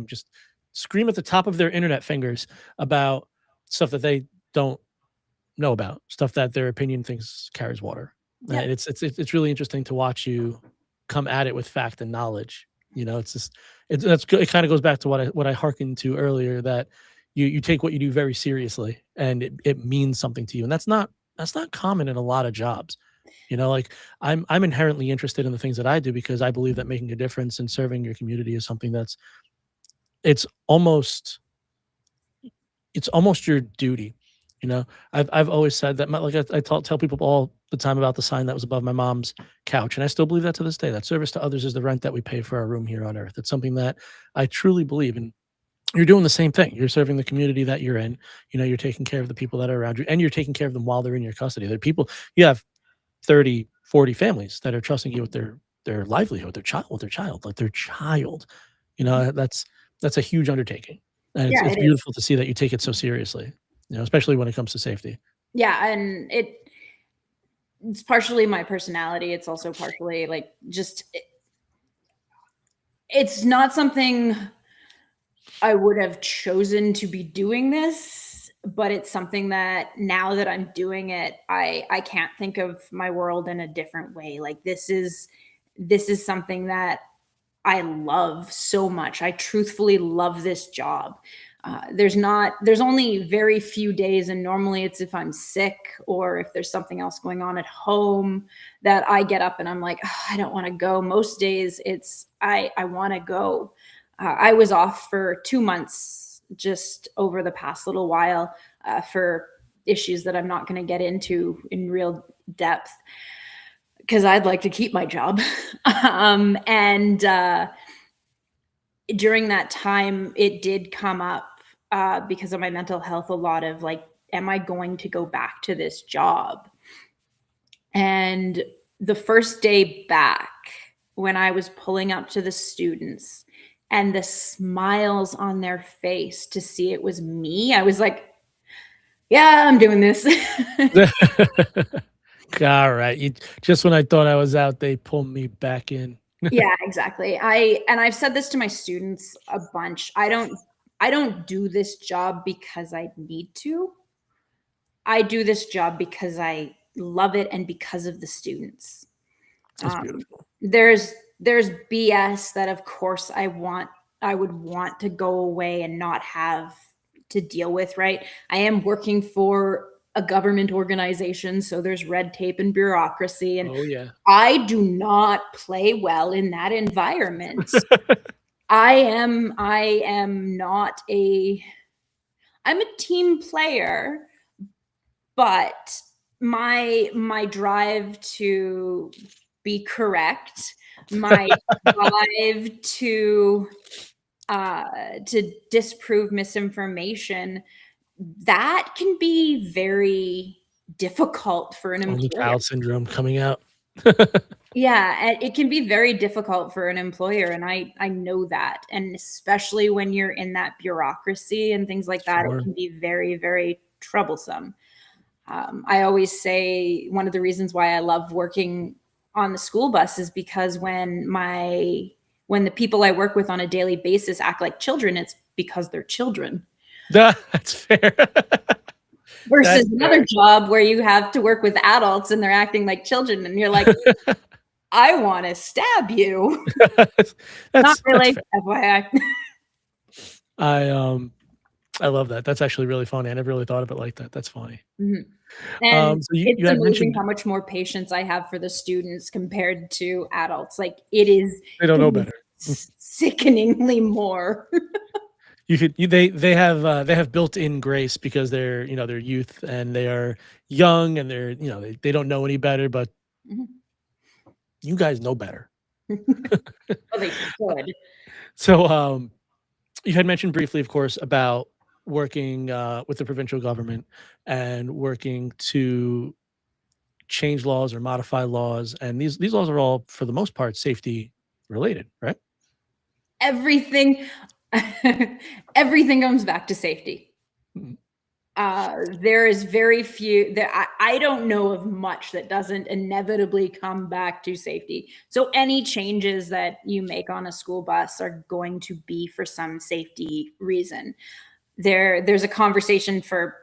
just scream at the top of their internet fingers about stuff that they don't know about, stuff that their opinion thinks carries water. Yeah. And it's really interesting to watch you come at it with fact and knowledge. You know, it's just that's good. It kind of goes back to what I hearkened to earlier that you take what you do very seriously and it means something to you. And that's not common in a lot of jobs. Like I'm inherently interested in the things that I do because I believe that making a difference and serving your community is something that's it's almost it's almost your duty. I've always said that like tell people all the time about the sign that was above my mom's couch, and I still believe that to this day. That service to others is the rent that we pay for our room here on earth. It's something that I truly believe in. You're doing the same thing. You're serving the community that you're in. You're taking care of the people that are around you, and you're taking care of them while they're in your custody. They're people you have 30, 40 families that are trusting you with their livelihood, their child, like their child. That's a huge undertaking. And it's Yeah, it's it is. beautiful to see that you take it so seriously, especially when it comes to safety. Yeah, and it's partially my personality. It's also partially like just it's not something I would have chosen to be doing this, but it's something that now that I'm doing it, I can't think of my world in a different way. Like this is something that I love so much. I truthfully love this job. There's only very few days, and normally it's if I'm sick or if there's something else going on at home that I get up and I'm like, "Oh, I don't want to go." Most days it's I want to go. I was off for 2 months just over the past little while for issues that I'm not going to get into in real depth because I'd like to keep my job. And during that time, it did come up because of my mental health a lot of like, am I going to go back to this job? And the first day back, when I was pulling up to the students and the smiles on their face to see it was me, I was like, yeah, I'm doing this. All right. Just when I thought I was out, they pulled me back in. Yeah, exactly. I've said this to my students a bunch. I don't do this job because I need to. I do this job because I love it and because of the students. That's Um, beautiful. there's BS that of course I would want to go away and not have to deal with, right? I am working for a government organization, so there's red tape and bureaucracy, and Oh yeah. I do not play well in that environment. I am not I'm a team player, but my drive to be correct, my drive to disprove misinformation, that can be very difficult for an Only employer. child syndrome coming out. Yeah, and it can be very difficult for an employer, and I know that, and especially when you're in that bureaucracy and things like that, it Sure. can be very, very troublesome. I always say one of the reasons why I love working on the school bus is because when the people I work with on a daily basis act like children, it's because they're children. That's fair. Versus That's another job where you have to work with adults and they're acting like children, and you're like, fair. I want to stab you. that's Not that's really, fair. FYI. I I love that. That's actually really funny. I never really thought of it like that. That's funny. Mhm. And So you it's you had amazing mentioned how much more patience I have for the students compared to adults. Like it is they don't know better. sickeningly more. You could you they have built-in grace because they're youth and they are young and they don't know any better, but Mhm. you guys know better. Well, they should. So, you had mentioned briefly, of course, about working with the provincial government and working to change laws or modify laws, and these laws are all, for the most part, safety related, right? Everything everything comes back to safety. Mhm. There is very few that I don't know of much that doesn't inevitably come back to safety. So any changes that you make on a school bus are going to be for some safety reason. There's a conversation for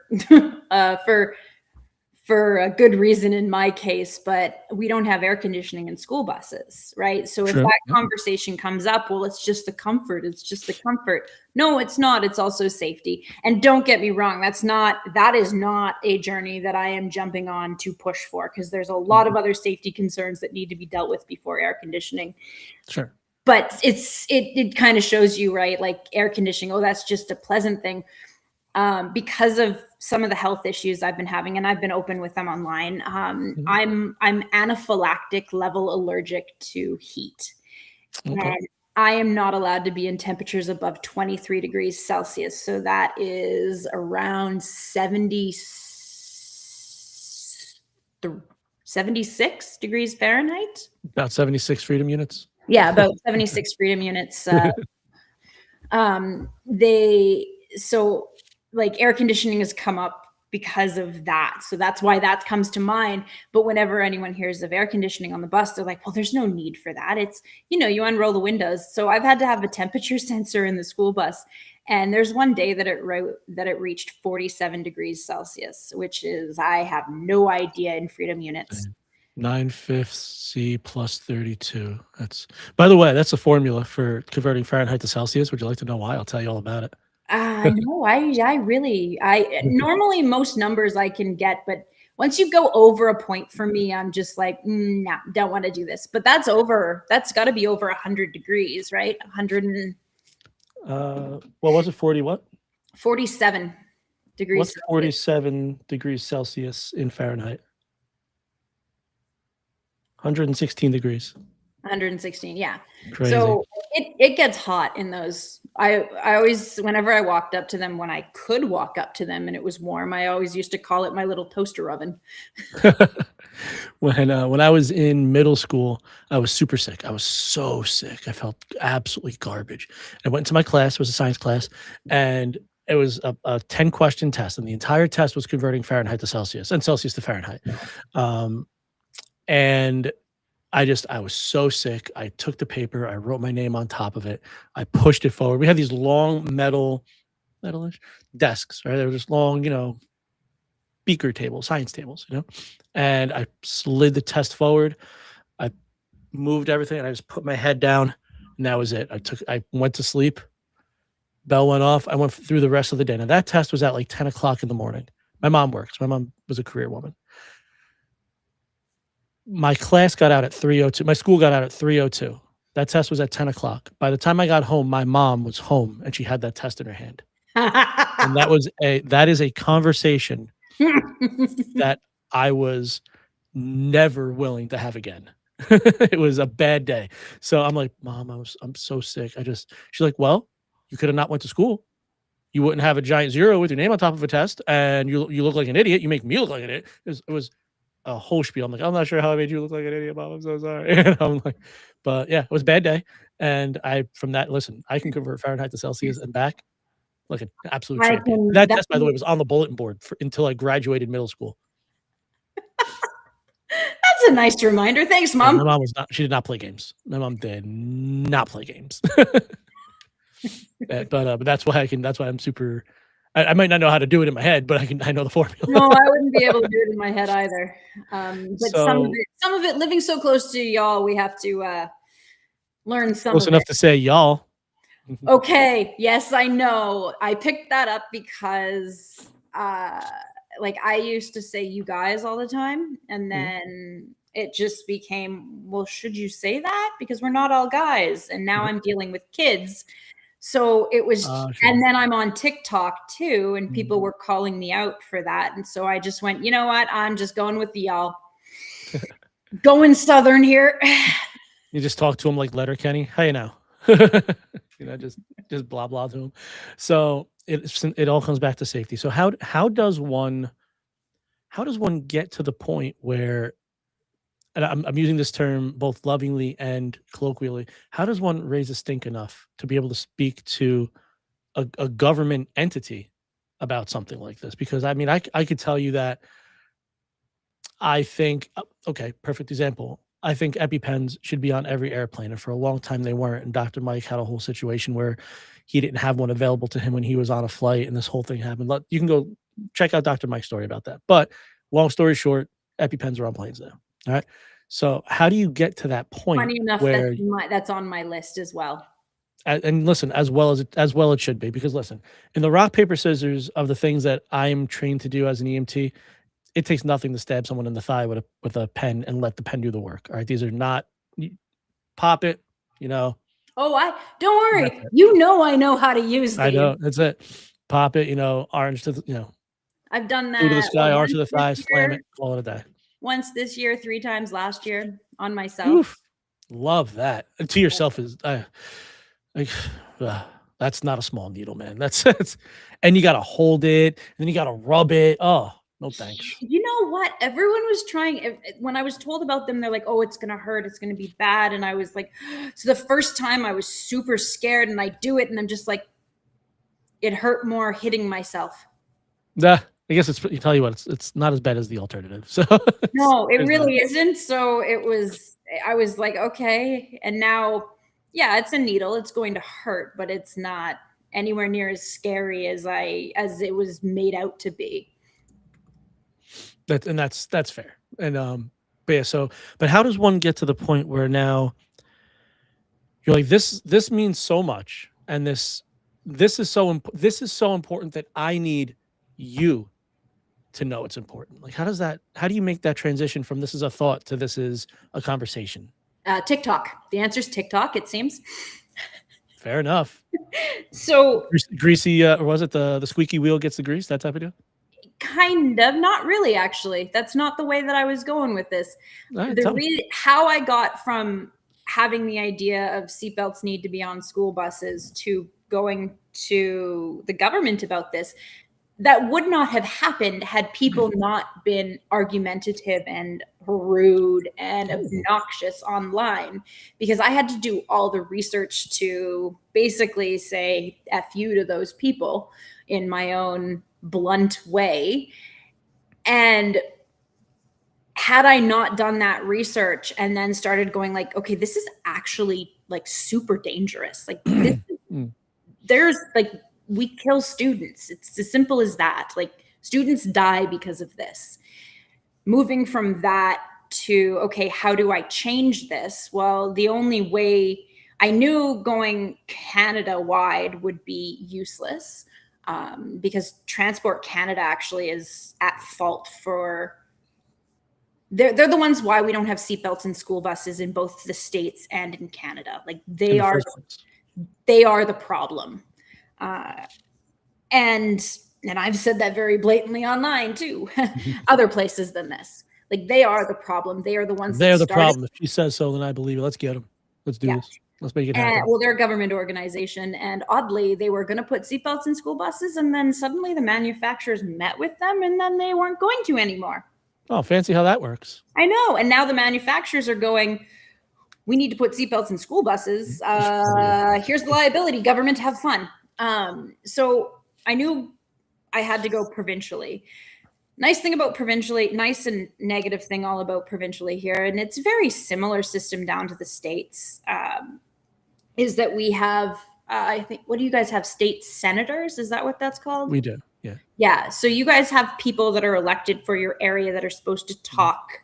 for a good reason in my case, but we don't have air conditioning in school buses, right? So if True. that Yep. conversation comes up, well, it's just the comfort. It's just the comfort. No, it's not. It's also safety. And don't get me wrong, that is not a journey that I am jumping on to push for, because there's a lot of other safety concerns that need to be dealt with before air conditioning. Sure. But it kind of shows you, right? Like air conditioning, oh, that's just a pleasant thing. Because of some of the health issues I've been having, and I've been open with them online. I'm anaphylactic level allergic to heat. Okay. And I am not allowed to be in temperatures above 23 degrees Celsius. So that is around 76 degrees Fahrenheit. About 76 freedom units. Yeah, about 76 freedom units. So like air conditioning has come up because of that. So that's why that comes to mind. But whenever anyone hears of air conditioning on the bus, they're like, well, there's no need for that. It's, you unroll the windows. So I've had to have a temperature sensor in the school bus. And there's one day that it reached 47 degrees Celsius, which is, I have no idea in freedom units. 9/5 C plus 32. By the way, that's a formula for converting Fahrenheit to Celsius. Would you like to know why? I'll tell you all about it. No, I normally most numbers I can get, but once you go over a point for me, I'm just like, nah, don't want to do this. But that's got to be over 100 degrees, right? 100 and what was it? 40 what? 47 degrees. What's 47 degrees Celsius in Fahrenheit? 116 degrees. 116, yeah. Crazy. So it gets hot in those. I always, whenever I walked up to them, when I could walk up to them and it was warm, I always used to call it my little toaster oven. When I was in middle school, I was super sick. I was so sick. I felt absolutely garbage. I went to my class, it was a science class, and it was a 10-question test, and the entire test was converting Fahrenheit to Celsius and Celsius to Fahrenheit. And I was so sick. I took the paper, I wrote my name on top of it, I pushed it forward. We had these long metalish desks, right? They were just long, beaker tables, science tables, and I slid the test forward. I moved everything and I just put my head down, and that was it. I went to sleep. Bell went off. I went through the rest of the day. Now that test was at like 10 o'clock in the morning. My mom works. My mom was a career woman. My class got out at 3:02. My school got out at 3:02. That test was at 10 o'clock. By the time I got home, my mom was home and she had that test in her hand. And that is a conversation that I was never willing to have again. It was a bad day. So I'm like, Mom, I'm so sick. She's like, well, you could have not went to school. You wouldn't have a giant zero with your name on top of a test, and you look like an idiot. You make me look like an idiot. It was a whole spiel. I'm like, I'm not sure how I made you look like an idiot, Mom. I'm so sorry. And I'm like, but yeah, it was a bad day. And listen, I can convert Fahrenheit to Celsius and back like an absolute champion. That test, by the way, was on the bulletin board until I graduated middle school. That's a nice reminder. Thanks, Mom. My mom she did not play games. My mom did not play games. But that's why I'm super. I might not know how to do it in my head, but I know the formula. No, I wouldn't be able to do it in my head either. But some of it, living so close to y'all, we have to learn some. Close enough to say y'all. Okay. Yes, I know. I picked that up because like I used to say you guys all the time, and then it just became, well, should you say that? Because we're not all guys. And now I'm dealing with kids. So it was, sure. And then I'm on TikTok too, and people were calling me out for that. And so I just went, you know what? I'm just going with the y'all. Going Southern here. You just talk to him like Letterkenny. How you know? Just blah blah to him. So it all comes back to safety. So how does one get to the point where, and I'm using this term both lovingly and colloquially, how does one raise a stink enough to be able to speak to a government entity about something like this? Because I mean, I could tell you that I think, okay, perfect example. I think EpiPens should be on every airplane, and for a long time they weren't. And Dr. Mike had a whole situation where he didn't have one available to him when he was on a flight, and this whole thing happened. You can go check out Dr. Mike's story about that. But Long story short, EpiPens are on planes now. All right. So how do you get to that point Funny enough, where that's on my list as well. and listen, as well it should be, because listen, in the rock paper scissors of the things that I'm trained to do as an EMT, it takes nothing to stab someone in the thigh with a pen and let the pen do the work. All right, these are not pop it, you know. Oh, I don't That's worry. it. I know how to use I these. know that's it. Pop it, orange to the, I've done blue to the that sky, orange once to the this thigh, slam year, it, call it a day. 3 times last year on myself. Oof, love that. And to yourself is like, that's not a small needle, man. That's and you gotta hold it, and then you gotta rub it. Oh, no thanks. You know what? Everyone was trying. When I was told about them, they're like, "Oh, it's gonna hurt. It's gonna be bad." And I was like, so the first time I was super scared, and I do it, and I'm just like, it hurt more hitting myself. Nah, I guess you tell you what, it's not as bad as the alternative. So No, it there's that. really isn't. So I was like, okay. And now, yeah, it's a needle. It's going to hurt, but it's not anywhere near as scary as it was made out to be. That's fair. And but yeah, but how does one get to the point where now you're like, this means so much, and this is so important that I need you to know it's important. Like, how do you make that transition from this is a thought to this is a conversation? TikTok. The answer is TikTok, it seems. Fair enough. So Greasy, or was it the squeaky wheel gets the grease? That type of deal. kind of, not really, actually. That's not the way that I was going with this. All right, tell me. How I got from having the idea of seatbelts need to be on school buses to going to the government about this, that would not have happened had people not been argumentative and rude and obnoxious online, because I had to do all the research to basically say F you to those people in my own blunt way. And had I not done that research and then started going like, okay, this is actually like super dangerous. Like there's like, we kill students. It's as simple as that. Like students die because of this. Moving from that to, okay, how do I change this? Well, the only way I knew going Canada wide would be useless, because Transport Canada actually is at fault for, they're the ones why we don't have seatbelts in school buses in both the States and in Canada. Like they are the problem. And I've said that very blatantly online too, other places than this. Like they are the problem. They are the ones. They're the problem. If she says so, then I believe it. Let's get them. Let's do this. Let's make it happen. Well, they're a government organization, and oddly, they were going to put seatbelts in school buses, and then suddenly the manufacturers met with them, and then they weren't going to anymore. Oh, fancy how that works. I know. And now the manufacturers are going, we need to put seatbelts in school buses. Here's the liability. Government, have fun. So I knew I had to go provincially. Nice thing about provincially, nice and negative thing all about provincially here, and it's a very similar system down to the States, is that we have, I think, what do you guys have? State senators? Is that what that's called? We do. Yeah. Yeah. So you guys have people that are elected for your area that are supposed to talk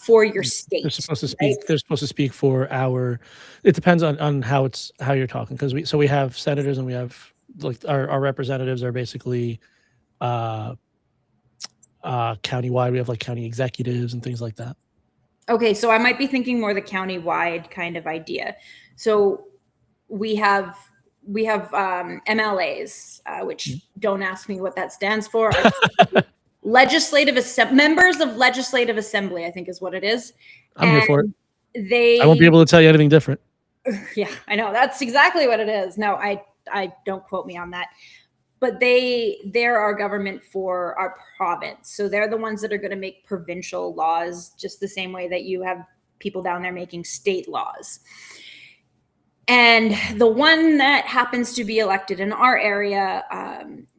for your state. They're supposed to speak. Right? They're supposed to speak for our. It depends on how you're talking, because we have senators and we have like our representatives are basically countywide. We have like county executives and things like that. Okay, so I might be thinking more the county-wide kind of idea. So we have MLAs, which don't ask me what that stands for. Members of legislative assembly, I think is what it is. I'm here for it. I won't be able to tell you anything different. Yeah, I know. That's exactly what it is. No, I don't quote me on that. But they're our government for our province. So they're the ones that are going to make provincial laws, just the same way that you have people down there making state laws. And the one that happens to be elected in our area,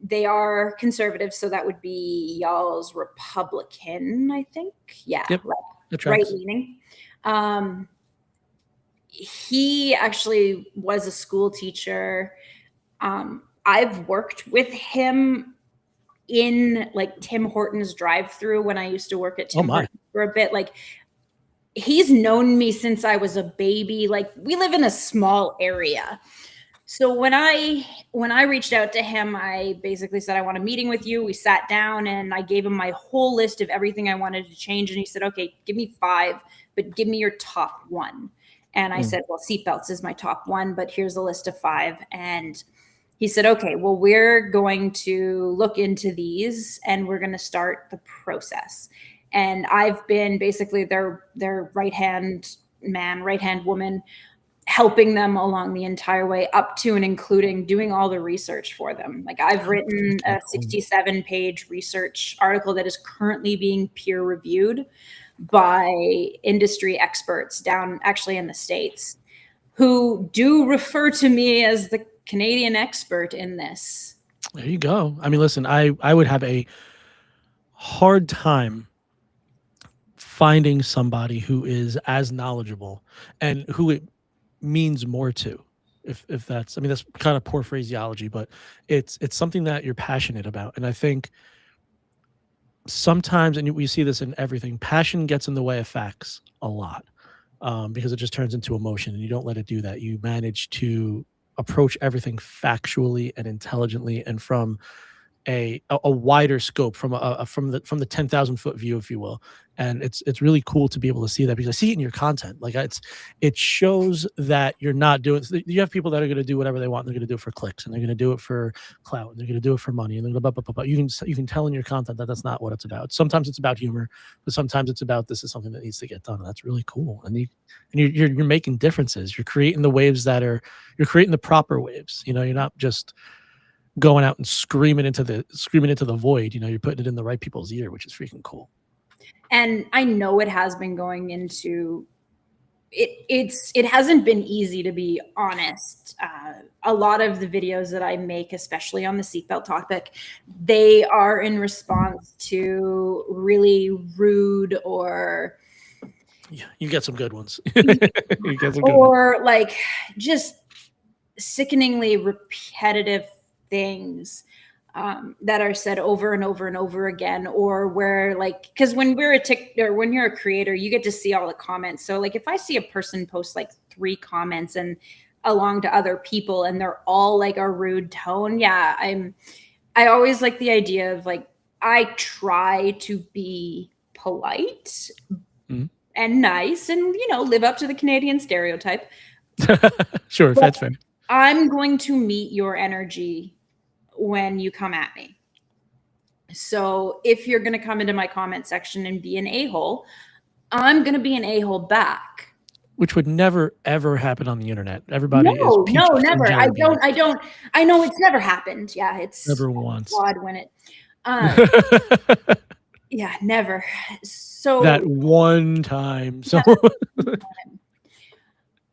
they are conservative. So that would be y'all's Republican, I think. Yeah, yep, right-leaning. He actually was a school teacher. I've worked with him in like Tim Hortons drive-through when I used to work at Oh Tim my. Hortons for a bit. Like, he's known me since I was a baby. Like, we live in a small area. So when I reached out to him, I basically said, I want a meeting with you. We sat down and I gave him my whole list of everything I wanted to change. And he said, okay, give me 5, but give me your top 1. And I said, well, seatbelts is my top 1, but here's a list of 5. And he said, okay, well, we're going to look into these and we're going to start the process. And I've been basically their right-hand man, right-hand woman, helping them along the entire way up to and including doing all the research for them. Like, I've written a 67-page research article that is currently being peer reviewed by industry experts down actually in the States, who do refer to me as the Canadian expert in this. There you go. I mean, listen, I would have a hard time finding somebody who is as knowledgeable and who it means more to. If that's, I mean, that's kind of poor phraseology, but it's something that you're passionate about. And I think sometimes, and we see this in everything, passion gets in the way of facts a lot, because it just turns into emotion, and you don't let it do that. You manage to approach everything factually and intelligently, and from a wider scope, from from the 10,000-foot view, if you will. And it's really cool to be able to see that, because I see it in your content. Like, it shows that you're not doing. You have people that are going to do whatever they want. And they're going to do it for clicks, and they're going to do it for clout, and they're going to do it for money, and then blah, blah, blah, blah. You can tell in your content that that's not what it's about. Sometimes it's about humor, but sometimes it's about, this is something that needs to get done, and that's really cool. And you're making differences. You're creating the waves you're creating the proper waves. You know, you're not just going out and screaming into the void. You know, you're putting it in the right people's ear, which is freaking cool. And I know it has been going into it. It hasn't been easy, to be honest. A lot of the videos that I make, especially on the seatbelt topic, they are in response to really rude or Yeah, you get some good ones. or like just sickeningly repetitive things that are said over and over and over again, or where, like, because when when you're a creator, you get to see all the comments. So like, if I see a person post like 3 comments and along to other people, and they're all like a rude tone, yeah, I always like the idea of, like, I try to be polite and nice and, live up to the Canadian stereotype. Sure, that's fair. I'm going to meet your energy when you come at me. So if you're going to come into my comment section and be an a-hole, I'm going to be an a-hole back. Which would never, ever happen on the internet. Everybody is No, peachy never. and jelly I know it's never happened. Yeah, it's never once. odd when it. Yeah, never. So that one time. So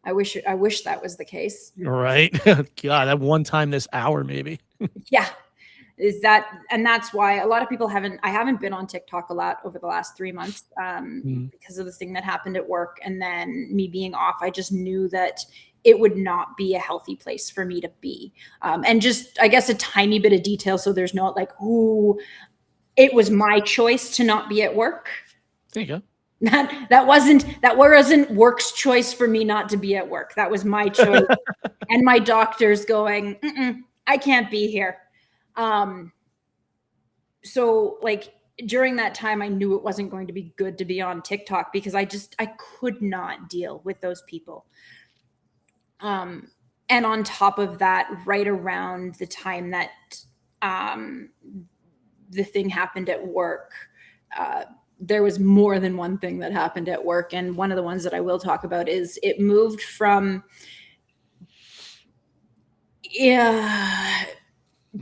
I wish that was the case. Right. God, that one time this hour, maybe. Yeah. And that's why a lot of people I haven't been on TikTok a lot over the last 3 months because of the thing that happened at work, and then me being off. I just knew that it would not be a healthy place for me to be. And just, I guess, a tiny bit of detail, so there's not like, ooh, it was my choice to not be at work. There you go. That wasn't work's choice for me not to be at work. That was my choice. And my doctor's going, I can't be here. So like, during that time, I knew it wasn't going to be good to be on TikTok, because I could not deal with those people. And on top of that, right around the time that the thing happened at work, there was more than one thing that happened at work. And one of the ones that I will talk about is, it moved from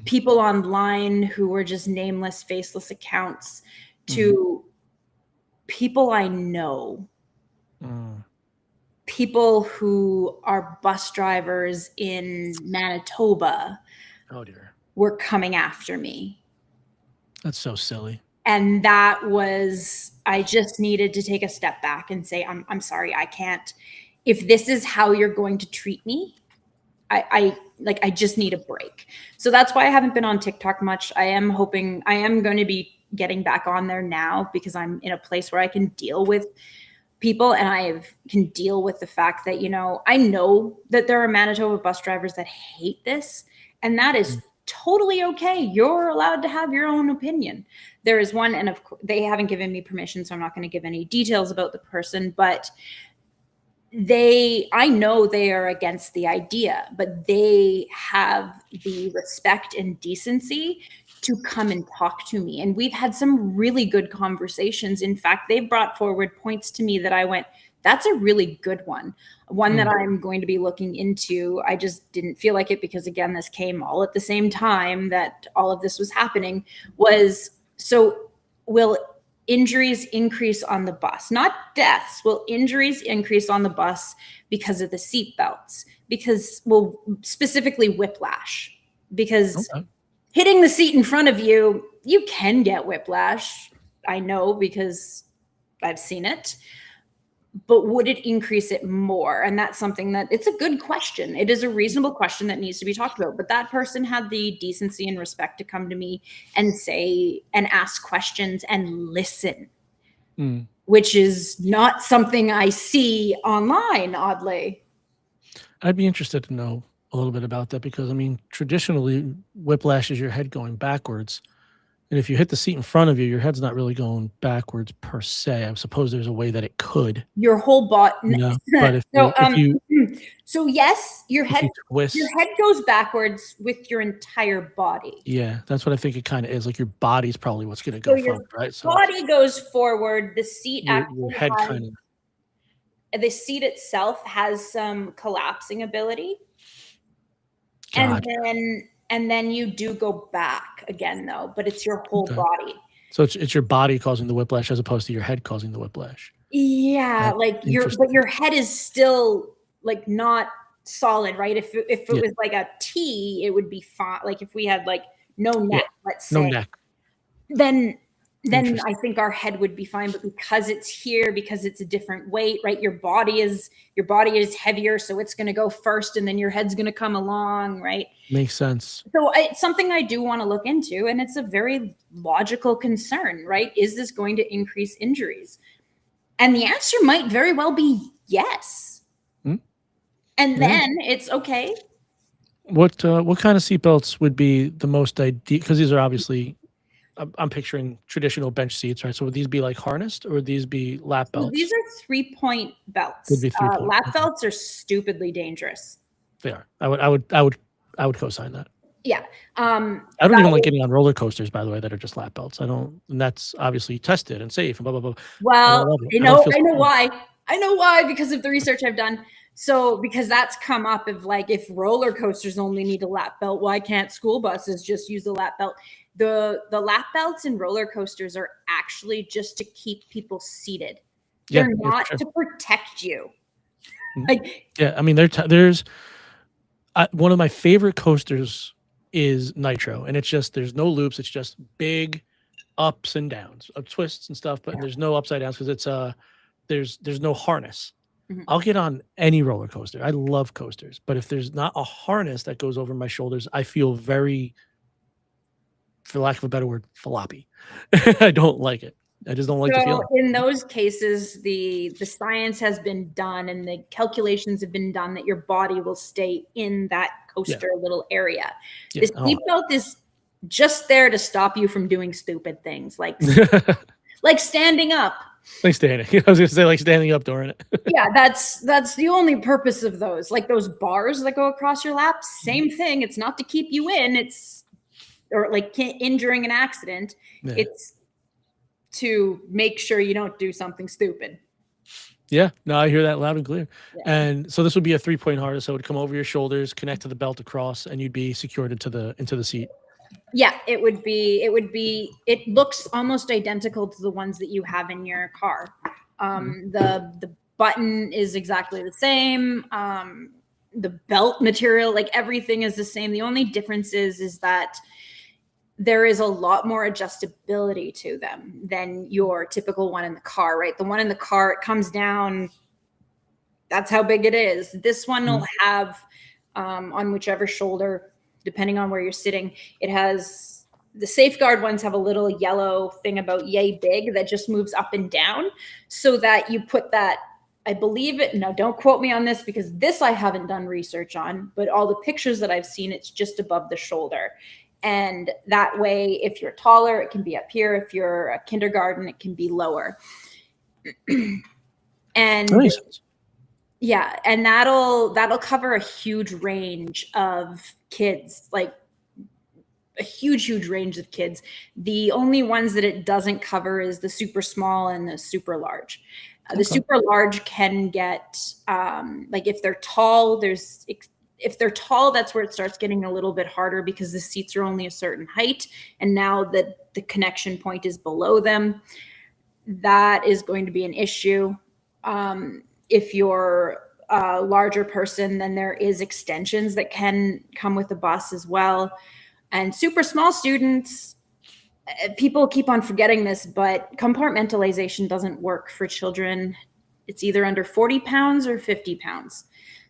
people online who were just nameless, faceless accounts to people I know. People who are bus drivers in Manitoba. Oh dear. Were coming after me. That's so silly. And that was, I just needed to take a step back and say, I'm sorry, I can't. If this is how you're going to treat me, I just need a break. So that's why I haven't been on TikTok much. I am hoping I am going to be getting back on there now because I'm in a place where I can deal with people and can deal with the fact that, I know that there are Manitoba bus drivers that hate this, and that is totally okay. You're allowed to have your own opinion. There is one, and of course, they haven't given me permission, so I'm not going to give any details about the person, but I know they are against the idea, but they have the respect and decency to come and talk to me. And we've had some really good conversations. In fact, they brought forward points to me that I went, that's a really good one that I'm going to be looking into. I just didn't feel like it because, again, this came all at the same time that all of this was happening. So will injuries increase on the bus, not deaths? Will injuries increase on the bus because of the seat belts? Specifically whiplash, because hitting the seat in front of you can get whiplash. I know because I've seen it. But would it increase it more? And that's something that it's a good question. It is a reasonable question that needs to be talked about. But that person had the decency and respect to come to me and say and ask questions and listen, which is not something I see online, oddly. I'd be interested to know a little bit about that because, I mean, traditionally, whiplash is your head going backwards. And if you hit the seat in front of you, your head's not really going backwards per se. I suppose there's a way that it could. Your whole body. But if you so yes, your head twist, goes backwards with your entire body. Yeah, that's what I think it kind of is. Like your body's probably what's going to go forward, right? So body goes forward. The seat your head kind of. The seat itself has some collapsing ability, Gotcha. and then you do go back again, though. But it's your whole body. So it's your body causing the whiplash as opposed to your head causing the whiplash. Yeah, but your head is still like not solid, right? If it was like a T, it would be fine. Like if we had like no neck, let's say, no neck, then I think our head would be fine. But because it's here, because it's a different weight, right? Your body is heavier, so it's going to go first, and then your head's going to come along, right? Makes sense. So it's something I do want to look into, and it's a very logical concern, right? Is this going to increase injuries? And the answer might very well be yes. And then it's okay. What kind of seatbelts would be the most ideal? Because these are obviously, I'm picturing traditional bench seats, right? So would these be like harnessed, or would these be lap belts? So these are 3-point belts. Would be 3-point. Lap belts are stupidly dangerous. They are. I would co-sign that. Yeah. I don't even like getting on roller coasters, by the way, that are just lap belts. I don't, and that's obviously tested and safe and blah, blah, blah. Well, I know why. I know why, because of the research I've done. So, because that's come up of like, if roller coasters only need a lap belt, why can't school buses just use a lap belt? The lap belts in roller coasters are actually just to keep people seated. They're not to protect you. I mean, there's one of my favorite coasters is Nitro, and it's just, there's no loops. It's just big ups and downs, twists and stuff, but there's no upside downs because it's there's no harness. I'll get on any roller coaster. I love coasters, but if there's not a harness that goes over my shoulders, I feel very, for lack of a better word, floppy. I don't like it. I just don't like the feeling. In those cases, the science has been done and the calculations have been done that your body will stay in that coaster little area. The seatbelt is just there to stop you from doing stupid things like standing up. Like standing. I was going to say like standing up during it. Yeah, that's the only purpose of those. Like those bars that go across your lap, same thing. It's not to keep you in. Or like injuring an accident. Yeah. It's to make sure you don't do something stupid. Yeah, no, I hear that loud and clear. Yeah. And so this would be a 3-point harness. So it would come over your shoulders, connect to the belt across, and you'd be secured into the seat. Yeah, it would be. It looks almost identical to the ones that you have in your car. The button is exactly the same. The belt material, like everything is the same. The only difference is that there is a lot more adjustability to them than your typical one in the car, right? The one in the car, it comes down. That's how big it is. This one will have on whichever shoulder, depending on where you're sitting. It has the safeguard ones have a little yellow thing about yay big that just moves up and down so that you put that, I believe it. Now, don't quote me on this because this I haven't done research on, but all the pictures that I've seen, it's just above the shoulder. And that way, if you're taller, it can be up here. If you're a kindergarten, it can be lower. And That makes sense. yeah, and that'll cover a huge range of kids, like a huge range of kids. The only ones that it doesn't cover is the super small and the super large. The super large can get like if they're tall, if they're tall, that's where it starts getting a little bit harder because the seats are only a certain height, and now that the connection point is below them, that is going to be an issue. If you're a larger person, then there is extensions that can come with the bus as well. And super small students, people keep on forgetting this, but compartmentalization doesn't work for children. It's either under 40 pounds or 50 pounds.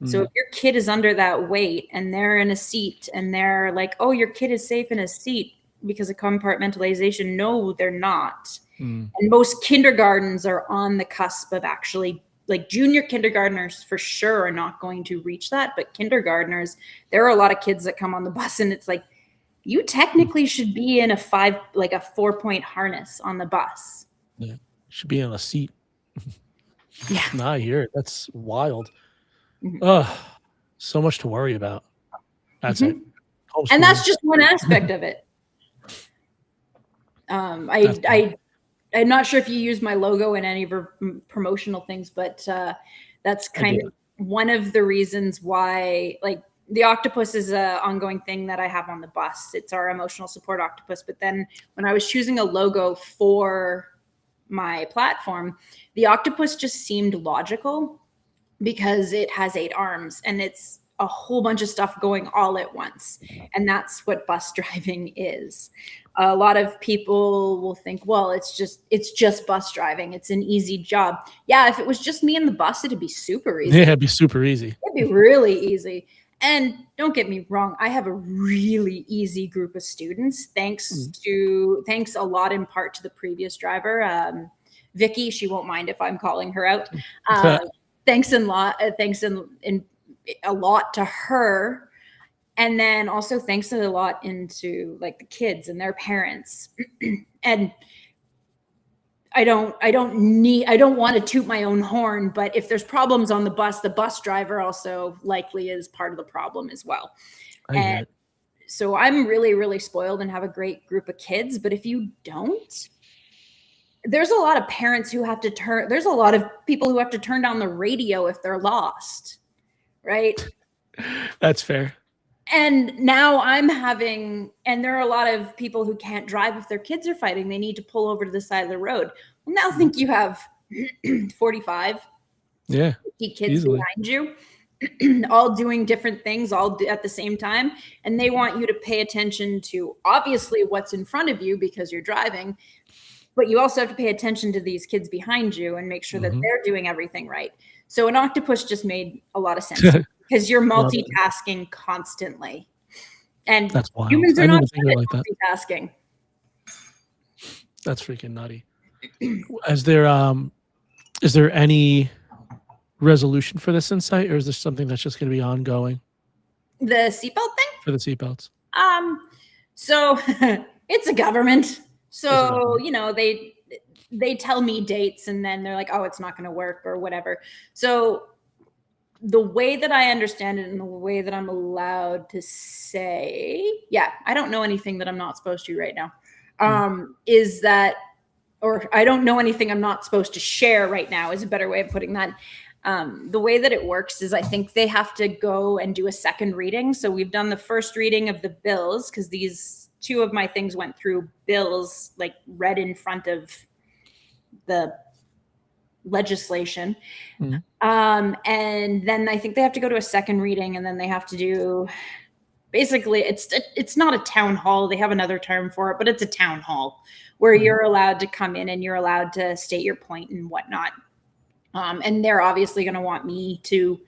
So if your kid is under that weight and they're in a seat and they're like, oh, your kid is safe in a seat because of compartmentalization, no, they're not. And most kindergartens are on the cusp of actually, like junior kindergartners for sure are not going to reach that, but kindergartners, there are a lot of kids that come on the bus and it's like, you technically should be in a 4-point harness on the bus. Yeah, should be in a seat. Yeah. Nah, I hear it. That's wild. Oh, so much to worry about. That's it. And that's just one aspect of it. I'm not sure if you use my logo in any of your promotional things, but that's kind of one of the reasons why, like, the octopus is an ongoing thing that I have on the bus. It's our emotional support octopus. But then when I was choosing a logo for my platform, the octopus just seemed logical because it has 8 arms and it's a whole bunch of stuff going all at once. And that's what bus driving is. A lot of people will think, well, it's just bus driving. It's an easy job. Yeah, if it was just me and the bus, it'd be super easy. Yeah, it'd be super easy. It'd be really easy. And don't get me wrong, I have a really easy group of students, thanks a lot in part to the previous driver, Vicky. She won't mind if I'm calling her out. Thanks a lot to her. And then also thanks a lot into like the kids and their parents. And I don't want to toot my own horn, but if there's problems on the bus driver also likely is part of the problem as well. And so I'm really, really spoiled and have a great group of kids. But if you don't, there's a lot of parents who have to there's a lot of people who have to turn down the radio if they're lost, right? That's fair. And now and there are a lot of people who can't drive if their kids are fighting. They need to pull over to the side of the road. Well, now think you have 45, 50 kids easily behind you, all doing different things, all at the same time. And they want you to pay attention to obviously what's in front of you because you're driving, but you also have to pay attention to these kids behind you and make sure that they're doing everything right. So an octopus just made a lot of sense. Because you're multitasking constantly. And that's wild. Humans are not multitasking. That's freaking nutty. Is there any resolution for this insight, or is this something that's just going to be ongoing? The seatbelt thing? For the seatbelts. So it's a government. So, you know, they tell me dates and then they're like, oh, it's not going to work or whatever. So the way that I understand it and the way that I'm allowed to say, I don't know anything that I'm not supposed to right now, is that, or I don't know anything I'm not supposed to share right now is a better way of putting that. The way that it works is I think they have to go and do a second reading. So we've done the first reading of the bills because these 2 of my things went through bills, like read in front of the legislation. And then I think they have to go to a second reading and then they have to do, basically it's not a town hall. They have another term for it, but it's a town hall where you're allowed to come in and you're allowed to state your point and whatnot. And they're obviously going to want me to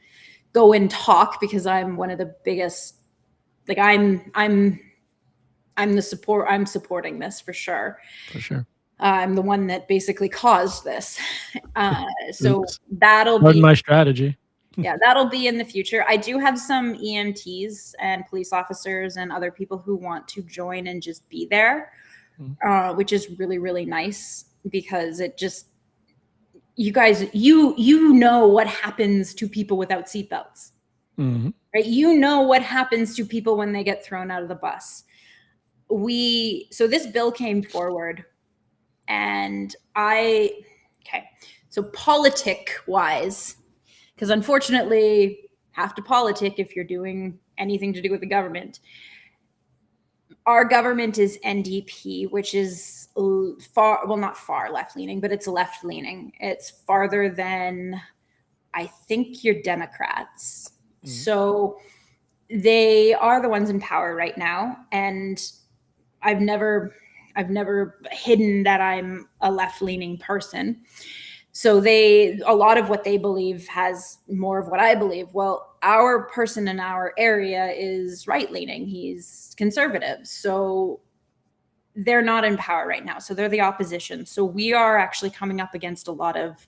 go and talk because I'm one of the biggest, like I'm the support. I'm supporting this for sure. For sure. I'm the one that basically caused this. So Oops. that'll Pardon be, my strategy. yeah, that'll be in the future. I do have some EMTs and police officers and other people who want to join and just be there, which is really, really nice because it just, you guys, you know what happens to people without seatbelts, right? You know what happens to people when they get thrown out of the bus. So this bill came forward, and so politic wise, because unfortunately have to politic if you're doing anything to do with the government. Our government is NDP, which is not far left leaning, but it's left leaning. It's farther than I think your Democrats. So they are the ones in power right now. And I've never hidden that I'm a left leaning person. So a lot of what they believe has more of what I believe. Well, our person in our area is right leaning. He's conservative. So they're not in power right now. So they're the opposition. So we are actually coming up against a lot of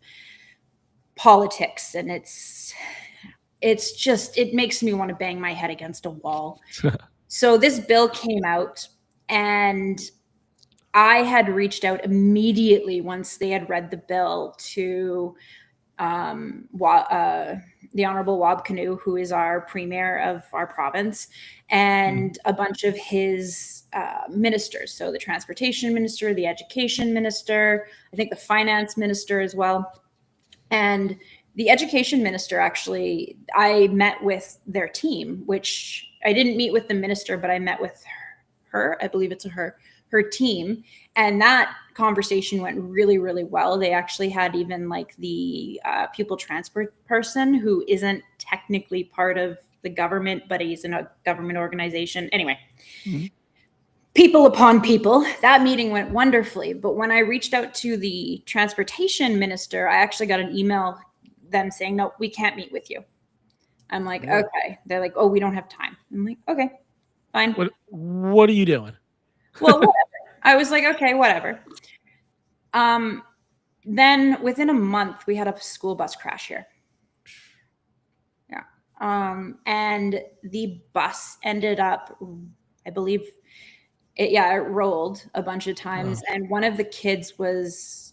politics, and it's just, it makes me want to bang my head against a wall. So this bill came out, and I had reached out immediately once they had read the bill to the Honorable Wab Kinew, who is our premier of our province, and a bunch of his ministers. So the transportation minister, the education minister, I think the finance minister as well. And the education minister, actually, I met with their team, which I didn't meet with the minister, but I met with her. I believe it's her team. And that conversation went really, really well. They actually had even like the pupil transport person who isn't technically part of the government, but he's in a government organization. Anyway, people upon people. That meeting went wonderfully. But when I reached out to the transportation minister, I actually got an email them saying, no, we can't meet with you. I'm like, okay. They're like, oh, we don't have time. I'm like, okay, fine. What are you doing? Well, whatever. I was like, okay, whatever. Then within a month, we had a school bus crash here. Yeah. And the bus ended up, I believe, it rolled a bunch of times. And one of the kids was,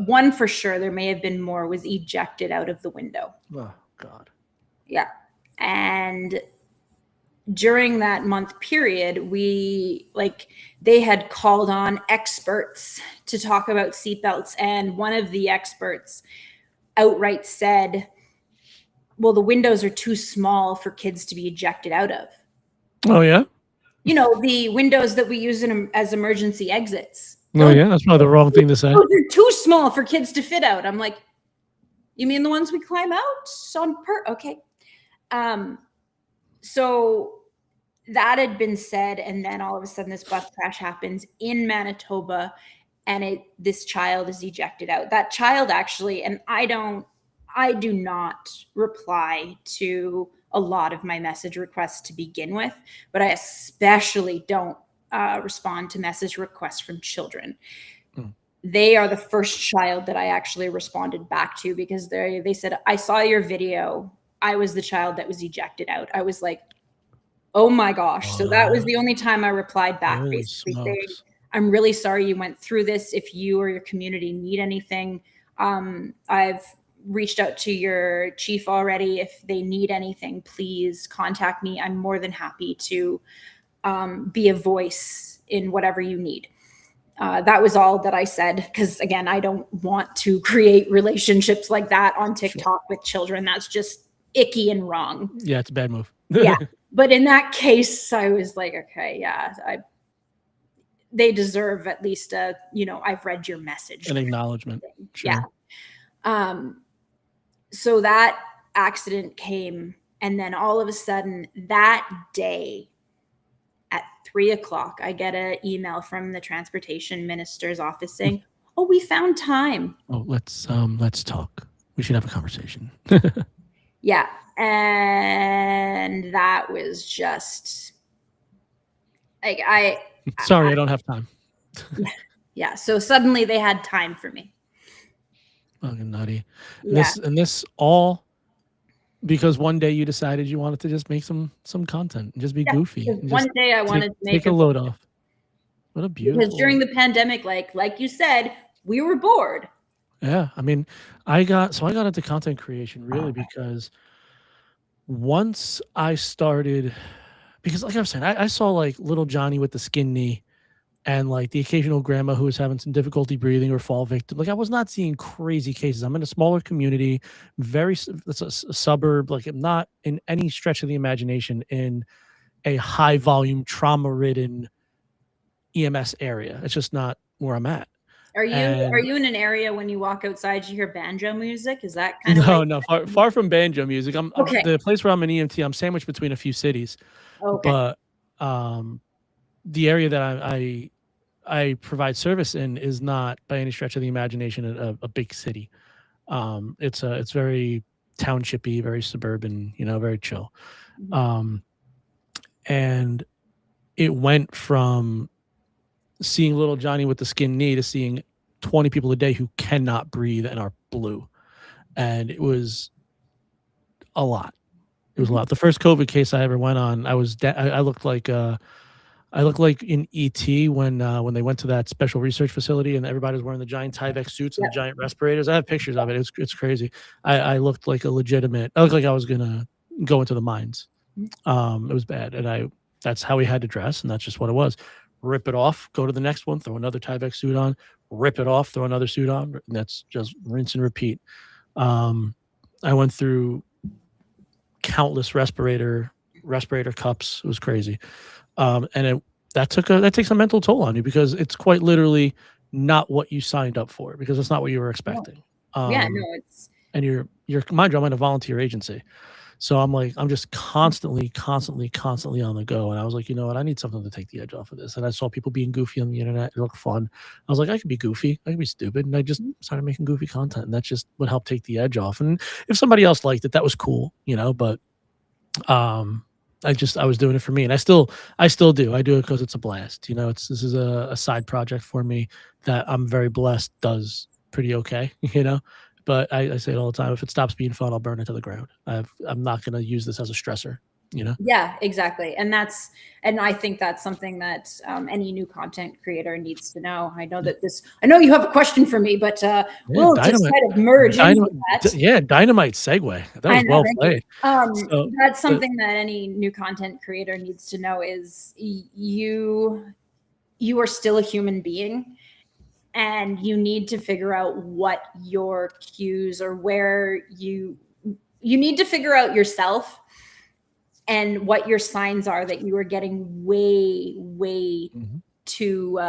one for sure, there may have been more, was ejected out of the window. Oh, God. Yeah. And during that month period, they had called on experts to talk about seatbelts. And one of the experts outright said, well, the windows are too small for kids to be ejected out of. Oh, yeah? You know, the windows that we use as emergency exits. Oh, yeah? That's probably the wrong thing to say. Those are too small for kids to fit out. I'm like, you mean the ones we climb out on okay. So that had been said, and then all of a sudden this bus crash happens in Manitoba, and this child is ejected out. That child actually, and I do not reply to a lot of my message requests to begin with, but I especially don't respond to message requests from children. They are the first child that I actually responded back to, because they said, I saw your video. I was the child that was ejected out. I was like, oh my gosh. So that was the only time I replied back, basically saying, I'm really sorry you went through this. If you or your community need anything, I've reached out to your chief already. If they need anything, please contact me. I'm more than happy to be a voice in whatever you need. That was all that I said, because again, I don't want to create relationships like that on TikTok with children. That's just icky and wrong. Yeah, it's a bad move. Yeah. But in that case, I was like, okay, yeah, they deserve at least I've read your message. An acknowledgement. Sure. Yeah. So that accident came, and then all of a sudden that day at 3:00, I get an email from the transportation minister's office saying, oh, we found time. Oh, let's talk. We should have a conversation. Yeah. And that was just like Sorry, I don't have time. yeah. So suddenly they had time for me. Fucking nutty. And Yeah. this all because one day you decided you wanted to just make some content and just be Yeah. goofy Because and one just day I wanted to take make a a load off. What a because during beautiful. the pandemic, like you said, we were bored. Yeah, I mean, I got into content creation really because once I started, because like I was saying, I saw like little Johnny with the skin knee and like the occasional grandma who was having some difficulty breathing or fall victim. Like I was not seeing crazy cases. I'm in a smaller community, it's a suburb. Like I'm not in any stretch of the imagination in a high volume trauma ridden EMS area. It's just not where I'm at. Are And you in an area when you walk outside you hear banjo music? Is that kind of where no, no, far from banjo music. I'm okay. the place where I'm an EMT. I'm sandwiched between a few cities, Okay. but um, the area that I provide service in is not by any stretch of the imagination a big city. It's very townshipy, very suburban, very chill. Mhm. Um, and it went from seeing little Johnny with the skin knee to seeing 20 people a day who cannot breathe and are blue. And it was a lot. It was a Mhm. lot. The first COVID case I ever went on, I looked like in ET when they went to that special research facility and everybody was wearing the giant Tyvek suits and the Yep. giant respirators. I have pictures of it. It's crazy. I looked like a legitimate. I looked like I was gonna go into the mines. Mhm. It was bad, and that's how we had to dress, and that's just what it was. Rip it off, go to the next one, throw another Tyvek suit on, rip it off, throw another suit on, and that's just rinse and repeat. Um, I went through countless respirator cups. It was crazy. And that takes a mental toll on you because it's quite literally not what you signed up for because it's not what you were No. expecting. Yeah, no, Um, it's and you're mind you, I'm in a volunteer agency. So I'm just constantly on the go. And I was like, you know what? I need something to take the edge off of this. And I saw people being goofy on the internet. It looked fun. I was like, I could be goofy. I could be stupid. And I just started making goofy content. And that's just what helped take the edge off. And if somebody else liked it, that was cool, but um, I was doing it for me, and I still do. I do it because it's a blast. This is a side project for me that I'm very blessed does pretty okay. But I say it all the time. If it stops being fun, I'll burn it to the ground. I'm not going to use this as a stressor. yeah, exactly. And I think that's something that any new content creator needs to know. I know you have a question for me, but Yeah, we'll just kind of merge into that. yeah, dynamite segue. That I was know, well thank you. played. So, That's the, something that any new content creator needs to know is you are still a human being and you need to figure out what your cues or where you need to figure out yourself and what your signs are that you are getting way Mhm. too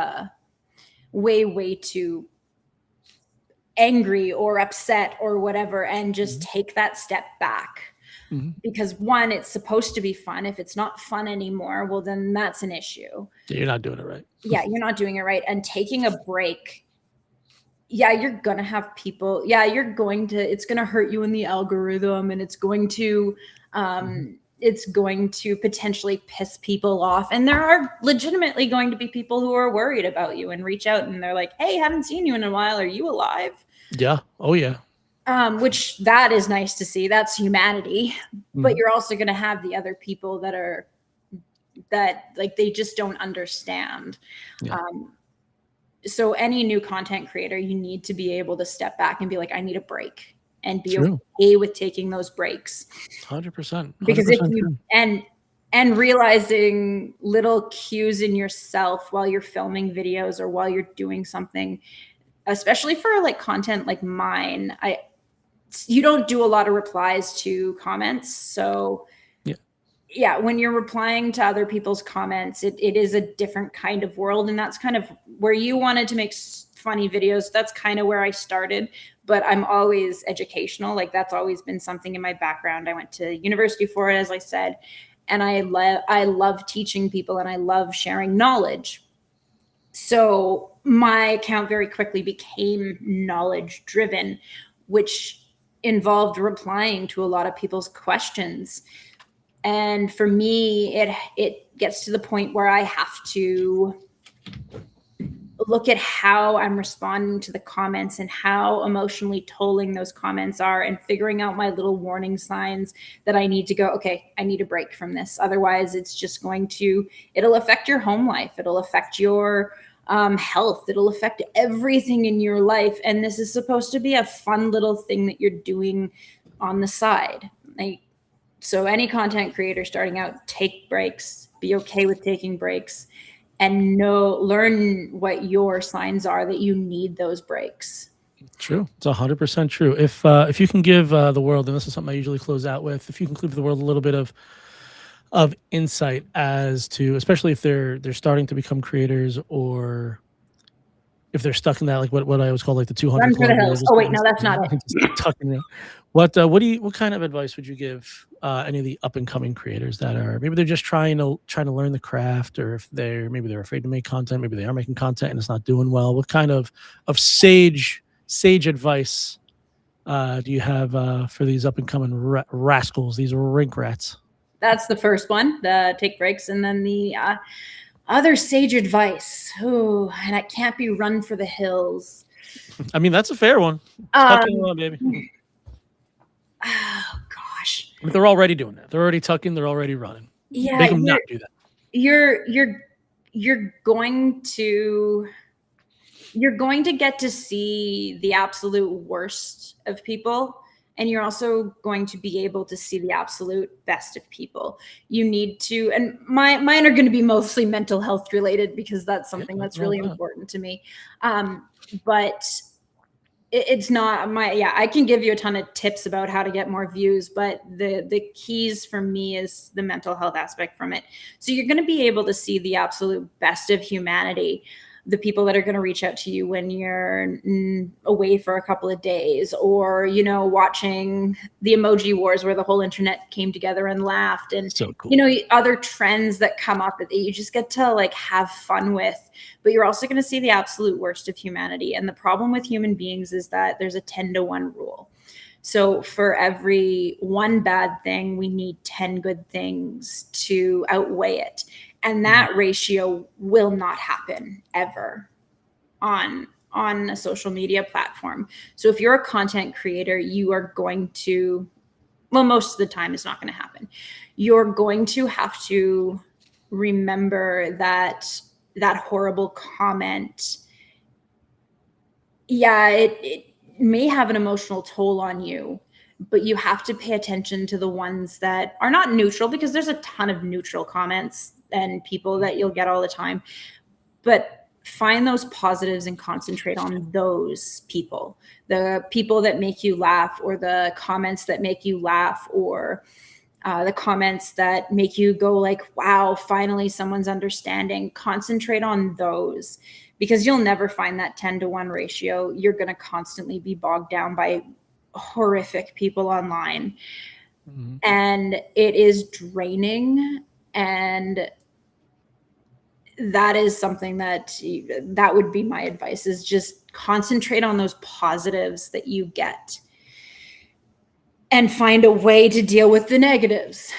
way too angry or upset or whatever and just Mhm. take that step back Mhm. because one, it's supposed to be fun. If it's not fun anymore, well then that's an issue. Yeah, you're not doing it right. Yeah, you're not doing it right. And taking a break, yeah, you're gonna have people, yeah, it's gonna hurt you in the algorithm and Mhm. it's going to potentially piss people off. And there are legitimately going to be people who are worried about you and reach out and they're like, hey, haven't seen you in a while. Are you alive? Yeah. Oh yeah. Which that is nice to see. That's humanity. But Mhm. you're also gonna have the other people that like they just don't understand. Yeah. Um, so any new content creator, you need to be able to step back and be like, I need a break and be True. okay with taking those breaks. 100%. Because if 100% you true. and realizing little cues in yourself while you're filming videos or while you're doing something, especially for like content like mine, you don't do a lot of replies to comments. So Yeah. yeah, when you're replying to other people's comments, it is a different kind of world. And that's kind of where you wanted to make funny videos. That's kind of where I started, but I'm always educational. Like that's always been something in my background. I went to university for it, as I said, and I love teaching people and I love sharing knowledge. So my account very quickly became knowledge driven, which involved replying to a lot of people's questions. And for me, it gets to the point where I have to look at how I'm responding to the comments and how emotionally tolling those comments are, and figuring out my little warning signs that I need to go, okay, I need a break from this. Otherwise, it's just it'll affect your home life. It'll affect your health. It'll affect everything in your life. And this is supposed to be a fun little thing that you're doing on the side. So any content creator starting out, take breaks, be okay with taking breaks, and learn what your signs are that you need those breaks. True. It's 100% true. If you can give the world, and this is something I usually close out with, if you can give the world a little bit of insight as to, especially if they're starting to become creators, or if they're stuck in that, like what I always call like the 200 Run for the club. hills. Oh wait, no, that's not it. Just tucking it. What kind of advice would you give any of the up and coming creators that are, maybe they're just trying to learn the craft, or if maybe they're afraid to make content, maybe they are making content and it's not doing well? What kind of sage advice do you have for these up and coming rascals, these rink rats? That's the first one, the take breaks, and then the other sage advice. Oh, and it can't be run for the hills. I mean, that's a fair one. Tucking on, baby. Oh gosh. But they're already doing that. They're already tucking. They're already running. Yeah, make them not do that. You're going to get to see the absolute worst of people, and you're also going to be able to see the absolute best of people. You need to, and mine are going to be mostly mental health related, because that's something that's really important to me. But it's not I can give you a ton of tips about how to get more views, but the keys for me is the mental health aspect from it. So you're going to be able to see the absolute best of humanity, the people that are going to reach out to you when you're away for a couple of days, or, watching the emoji wars where the whole internet came together and laughed, and so cool. Other trends that come up that you just get to like have fun with. But you're also going to see the absolute worst of humanity. And the problem with human beings is that there's a 10-to-1 rule. So for every one bad thing, we need 10 good things to outweigh it. And that ratio will not happen ever on a social media platform. So if you're a content creator, you are going to, well, most of the time it's not going to happen. You're going to have to remember that horrible comment, it may have an emotional toll on you, but you have to pay attention to the ones that are not neutral, because there's a ton of neutral comments and people that you'll get all the time. But find those positives and concentrate on those people, the people that make you laugh, or the comments that make you laugh, or the comments that make you go like, wow, finally someone's understanding. Concentrate on those, because you'll never find that 10-to-1 ratio. You're going to constantly be bogged down by horrific people online. And it is draining. And that is something that would be my advice, is just concentrate on those positives that you get and find a way to deal with the negatives.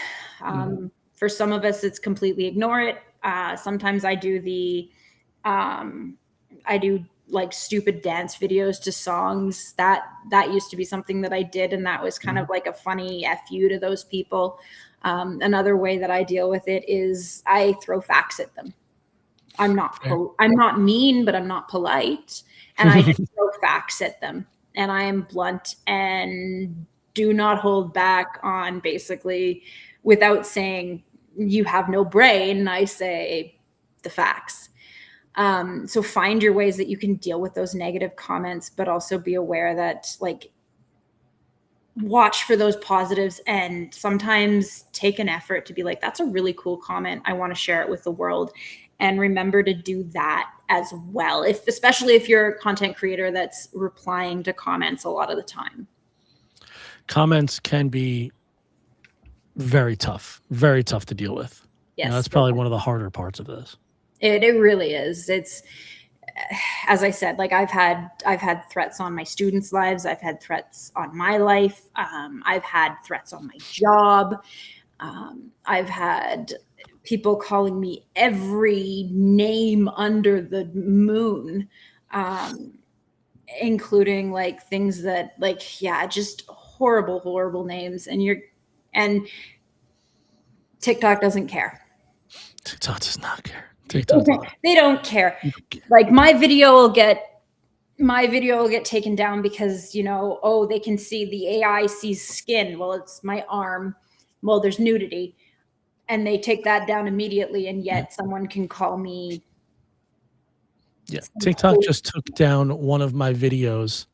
For some of us, it's completely ignore it. Sometimes I do like stupid dance videos to songs. That used to be something that I did, and that was kind of like a funny FU to those people. Another way that I deal with it is I throw facts at them. I'm not mean, but I'm not polite, and I just throw facts at them, and I am blunt and do not hold back on, basically, without saying you have no brain, I say the facts. So find your ways that you can deal with those negative comments, but also be aware that, like, watch for those positives, and sometimes take an effort to be like, that's a really cool comment, I want to share it with the world. And remember to do that as well, especially if you're a content creator that's replying to comments a lot of the time. Comments can be very tough to deal with. Yes, that's probably one of the harder parts of this. It really is. It's as I said, like I've had threats on my students' lives. I've had threats on my life. I've had threats on my job. I've had people calling me every name under the moon, including like things that like, yeah, just horrible names. And TikTok doesn't care. TikTok does not care. TikTok does not. They don't care. Like my video will get taken down because, you know, oh, they can see the AI sees skin. Well, it's my arm. Well, there's nudity. And they take that down immediately. And yet someone can call me. Yeah. TikTok just took down one of my videos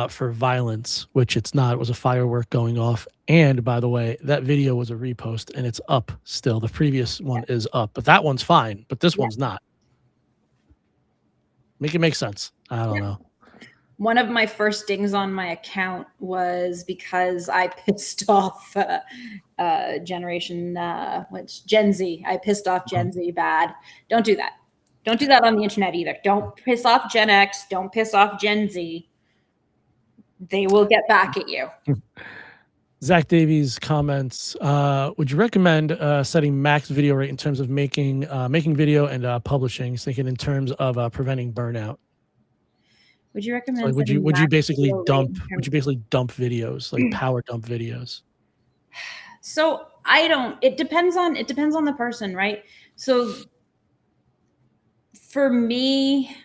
for violence, which it's not. It was a firework going off. And by the way, that video was a repost and it's up still. The previous one is up, but that one's fine. But this one's not. Make it make sense. I don't know. One of my first dings on my account was because I pissed off Gen Z. I pissed off Gen Z bad. Don't do that. Don't do that on the internet either. Don't piss off Gen X. Don't piss off Gen Z. They will get back at you. Zach Davies comments, would you recommend setting max video rate in terms of making video and publishing, thinking in terms of preventing burnout? Would you recommend? So would you basically dump videos, like power dump videos? So I don't. It depends on the person, right? So for me,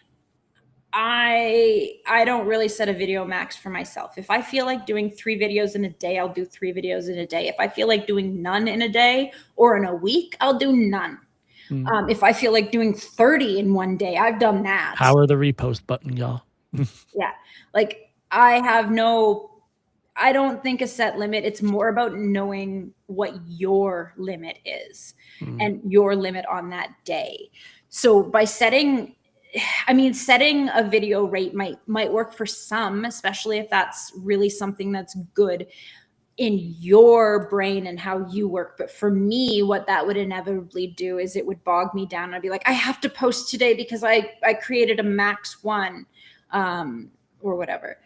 I don't really set a video max for myself. If I feel like doing 3 videos in a day, I'll do 3 videos in a day. If I feel like doing none in a day or in a week, I'll do none. If I feel like doing 30 in one day, I've done that. Power the repost button, y'all. Yeah. Like I don't think a set limit. It's more about knowing what your limit is and your limit on that day. So by setting a video rate might work for some, especially if that's really something that's good in your brain and how you work. But for me, what that would inevitably do is it would bog me down. I'd be like, I have to post today because I created a max one, or whatever.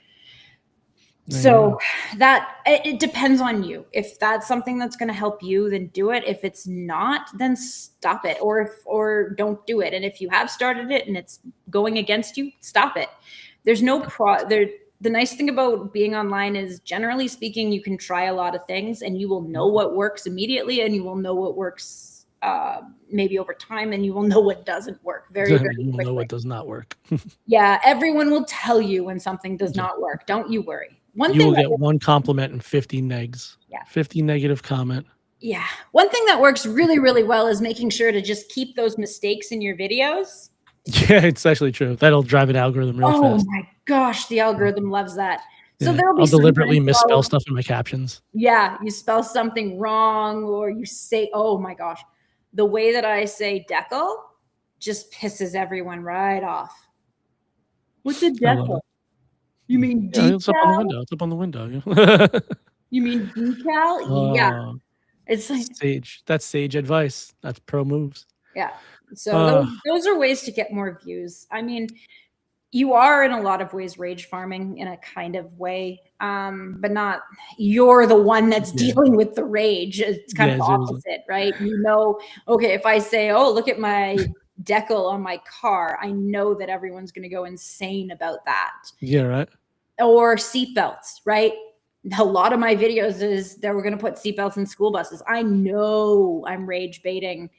So that it depends on you. If that's something that's going to help you, then do it. If it's not, then stop it, or don't do it. And if you have started it and it's going against you, stop it. There's no the nice thing about being online is, generally speaking, you can try a lot of things and you will know what works immediately, and you will know what works maybe over time, and you will know what doesn't work very quickly. You will know what does not work. Yeah, everyone will tell you when something does not work. Don't you worry. You will get one compliment and 50 negs. Yeah. 50 negative comment. Yeah. One thing that works really, really well is making sure to just keep those mistakes in your videos. Yeah, it's actually true. That'll drive an algorithm real fast. Oh my gosh, the algorithm loves that. So Yeah. there'll be I'll deliberately misspell stuff in my captions. Yeah, you spell something wrong, or you say, oh my gosh, the way that I say decal just pisses everyone right off. What's a decal? You mean decal? Yeah, it's up on the window. It's up on the window. You mean decal? Yeah. It's like sage. That's sage advice. That's pro moves. Yeah. So those are ways to get more views. I mean, you are in a lot of ways rage farming in a kind of way, but not you're the one that's dealing with the rage. It's kind of opposite, right? You know, okay, if I say, oh, look at my decal on my car, I know that everyone's going to go insane about that. Yeah, right. Or seatbelts, right? A lot of my videos is that we're going to put seatbelts in school buses. I know I'm rage baiting.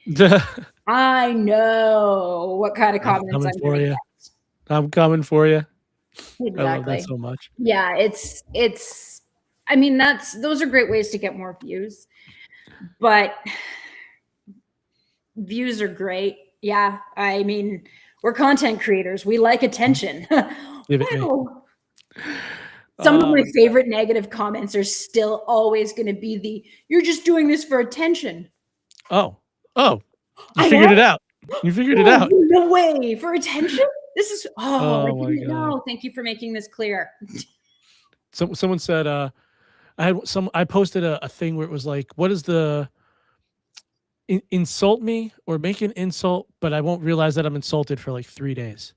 I know what kind of comments I'm going to get. I'm coming for you. Exactly. I love that so much. Yeah, it's I mean, those are great ways to get more views. But views are great. Yeah, I mean, we're content creators. We like attention. Some of my favorite negative comments are still always going to be you're just doing this for attention. Oh, you figured it out. You figured it out. No way. For attention? This is, I didn't know. Thank you for making this clear. Someone said, I posted a thing where it was like, what is the insult me or make an insult, but I won't realize that I'm insulted for like 3 days.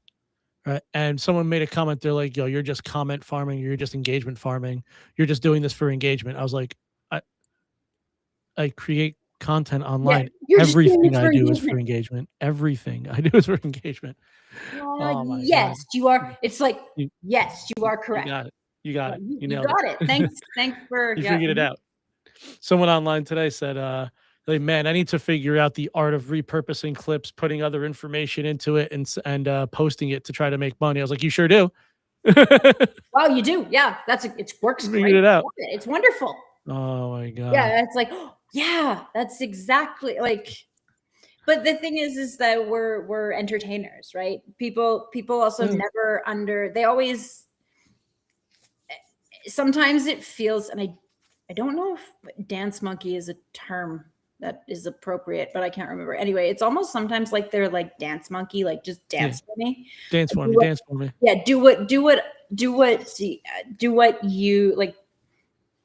right? And someone made a comment. They're like, "Yo, you're just comment farming. You're just engagement farming. You're just doing this for engagement." I was like, I I create content Yeah, online. you're just doing Everything this I for do is for engagement. engagement. Everything I do is for engagement. Oh my god. Yes, you are. It's like, You, yes, you are you correct. got it. You got it. You You nailed it. got it. Thanks for You yeah. figured it out. Someone online today said, like, man, I need to figure out the art of repurposing clips, putting other information into it, and posting it to try to make money. I was like, you sure do. Wow, you do. Yeah, it works Figured great. it out. It's wonderful. Oh my god. Yeah, it's like, yeah, that's exactly like. But the thing is that we're entertainers, right? People also Yeah. never they always. Sometimes it feels, and I don't know if dance monkey is a term that is appropriate, but I can't remember. Anyway, it's almost sometimes like they're like dance monkey, like just Yeah. dance for me. Dance for Do me. what- Dance for me. Yeah, do what you like.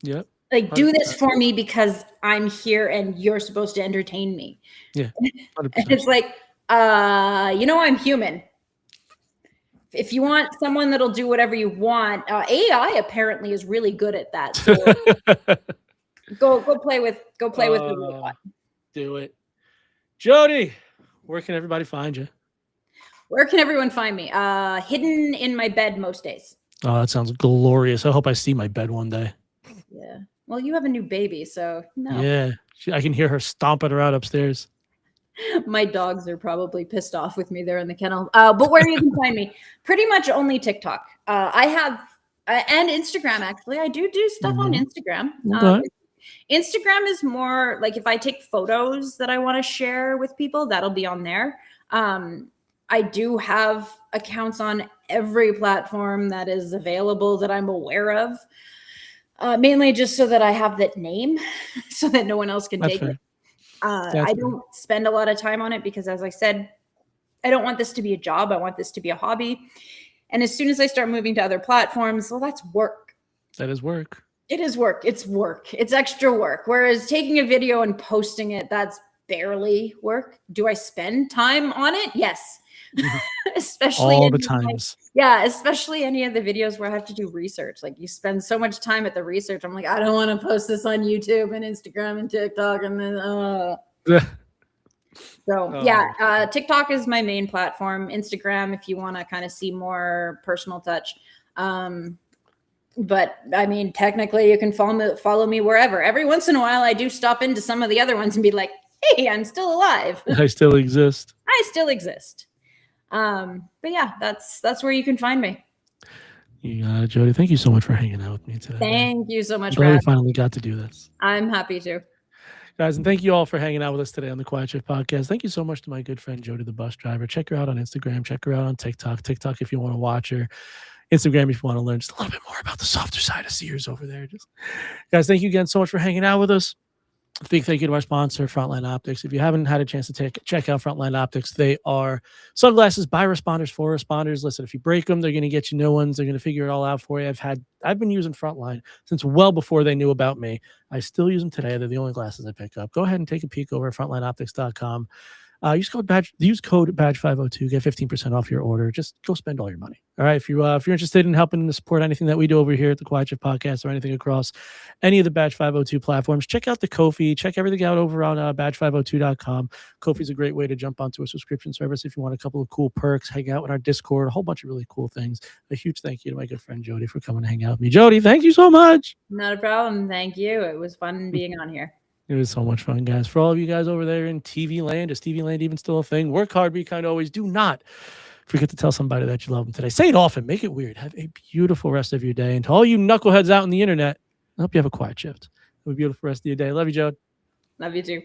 Yep. Like, do this 100%. for me because I'm here and you're supposed to entertain me. Yeah. And 100%. it's like, I'm human. If you want someone that'll do whatever you want, AI apparently is really good at that. So go play with the robot. Do it. Jodi, where can everybody find you? Where can everyone find me? Hidden in my bed most days. Oh, that sounds glorious. I hope I see my bed one day. Yeah. Well, you have a new baby, so no. Yeah. I can hear her stomping around upstairs. My dogs are probably pissed off with me. They're in the kennel. But where you can find me, pretty much only TikTok. I have and Instagram. Actually, I do stuff on Instagram. Okay. Instagram is more like if I take photos that I want to share with people, that'll be on there. I do have accounts on every platform that is available that I'm aware of. Mainly just so that I have that name, so that no one else can take it. I don't spend a lot of time on it because, as I said, I don't want this to be a job. I want this to be a hobby. And as soon as I start moving to other platforms, well, that's work. That is work. It is work. It's work. It's extra work. Whereas taking a video and posting it, that's barely work. Do I spend time on it? Yes. Especially all the times. Especially any of the videos where I have to do research. Like you spend so much time at the research. I'm like, I don't want to post this on YouTube and Instagram and TikTok and then TikTok is my main platform. Instagram, if you want to kind of see more personal touch. But I mean, technically you can follow me wherever. Every once in a while I do stop into some of the other ones and be like, hey, I'm still alive. I still exist. I still exist. But yeah, that's where you can find me. You got it, Jodi. Thank you so much for hanging out with me today. Thank you so much. I'm glad we finally got to do this. I'm happy to. Guys, and thank you all for hanging out with us today on the Quiet Shift Podcast. Thank you so much to my good friend Jodi, the bus driver. Check her out on Instagram. Check her out on TikTok. TikTok if you want to watch her. Instagram if you want to learn just a little bit more about the softer side of Sears over there. Guys, thank you again so much for hanging out with us. A big thank you to our sponsor, Frontline Optics. If you haven't had a chance to check out Frontline Optics, they are sunglasses by responders for responders. Listen, if you break them, they're going to get you new ones. They're going to figure it all out for you. I've been using Frontline since well before they knew about me. I still use them today. They're the only glasses I pick up. Go ahead and take a peek over at frontlineoptics.com. Use code badge502, get 15% off your order. Just go spend all your money. All right. If you're interested in helping to support anything that we do over here at the Quiet Shift Podcast or anything across any of the Badge 502 platforms, check out the Ko-fi. Check everything out over on badge502.com. Ko-fi is a great way to jump onto a subscription service if you want a couple of cool perks, hang out in our Discord, a whole bunch of really cool things. A huge thank you to my good friend Jodi for coming to hang out with me. Jodi, thank you so much. Not a problem. Thank you. It was fun being on here. It was so much fun, guys. For all of you guys over there in TV land, is TV land even still a thing? Work hard, be kind always. Do not forget to tell somebody that you love them today. Say it often. Make it weird. Have a beautiful rest of your day. And to all you knuckleheads out on the internet, I hope you have a quiet shift. Have a beautiful rest of your day. Love you, Jodi. Love you too.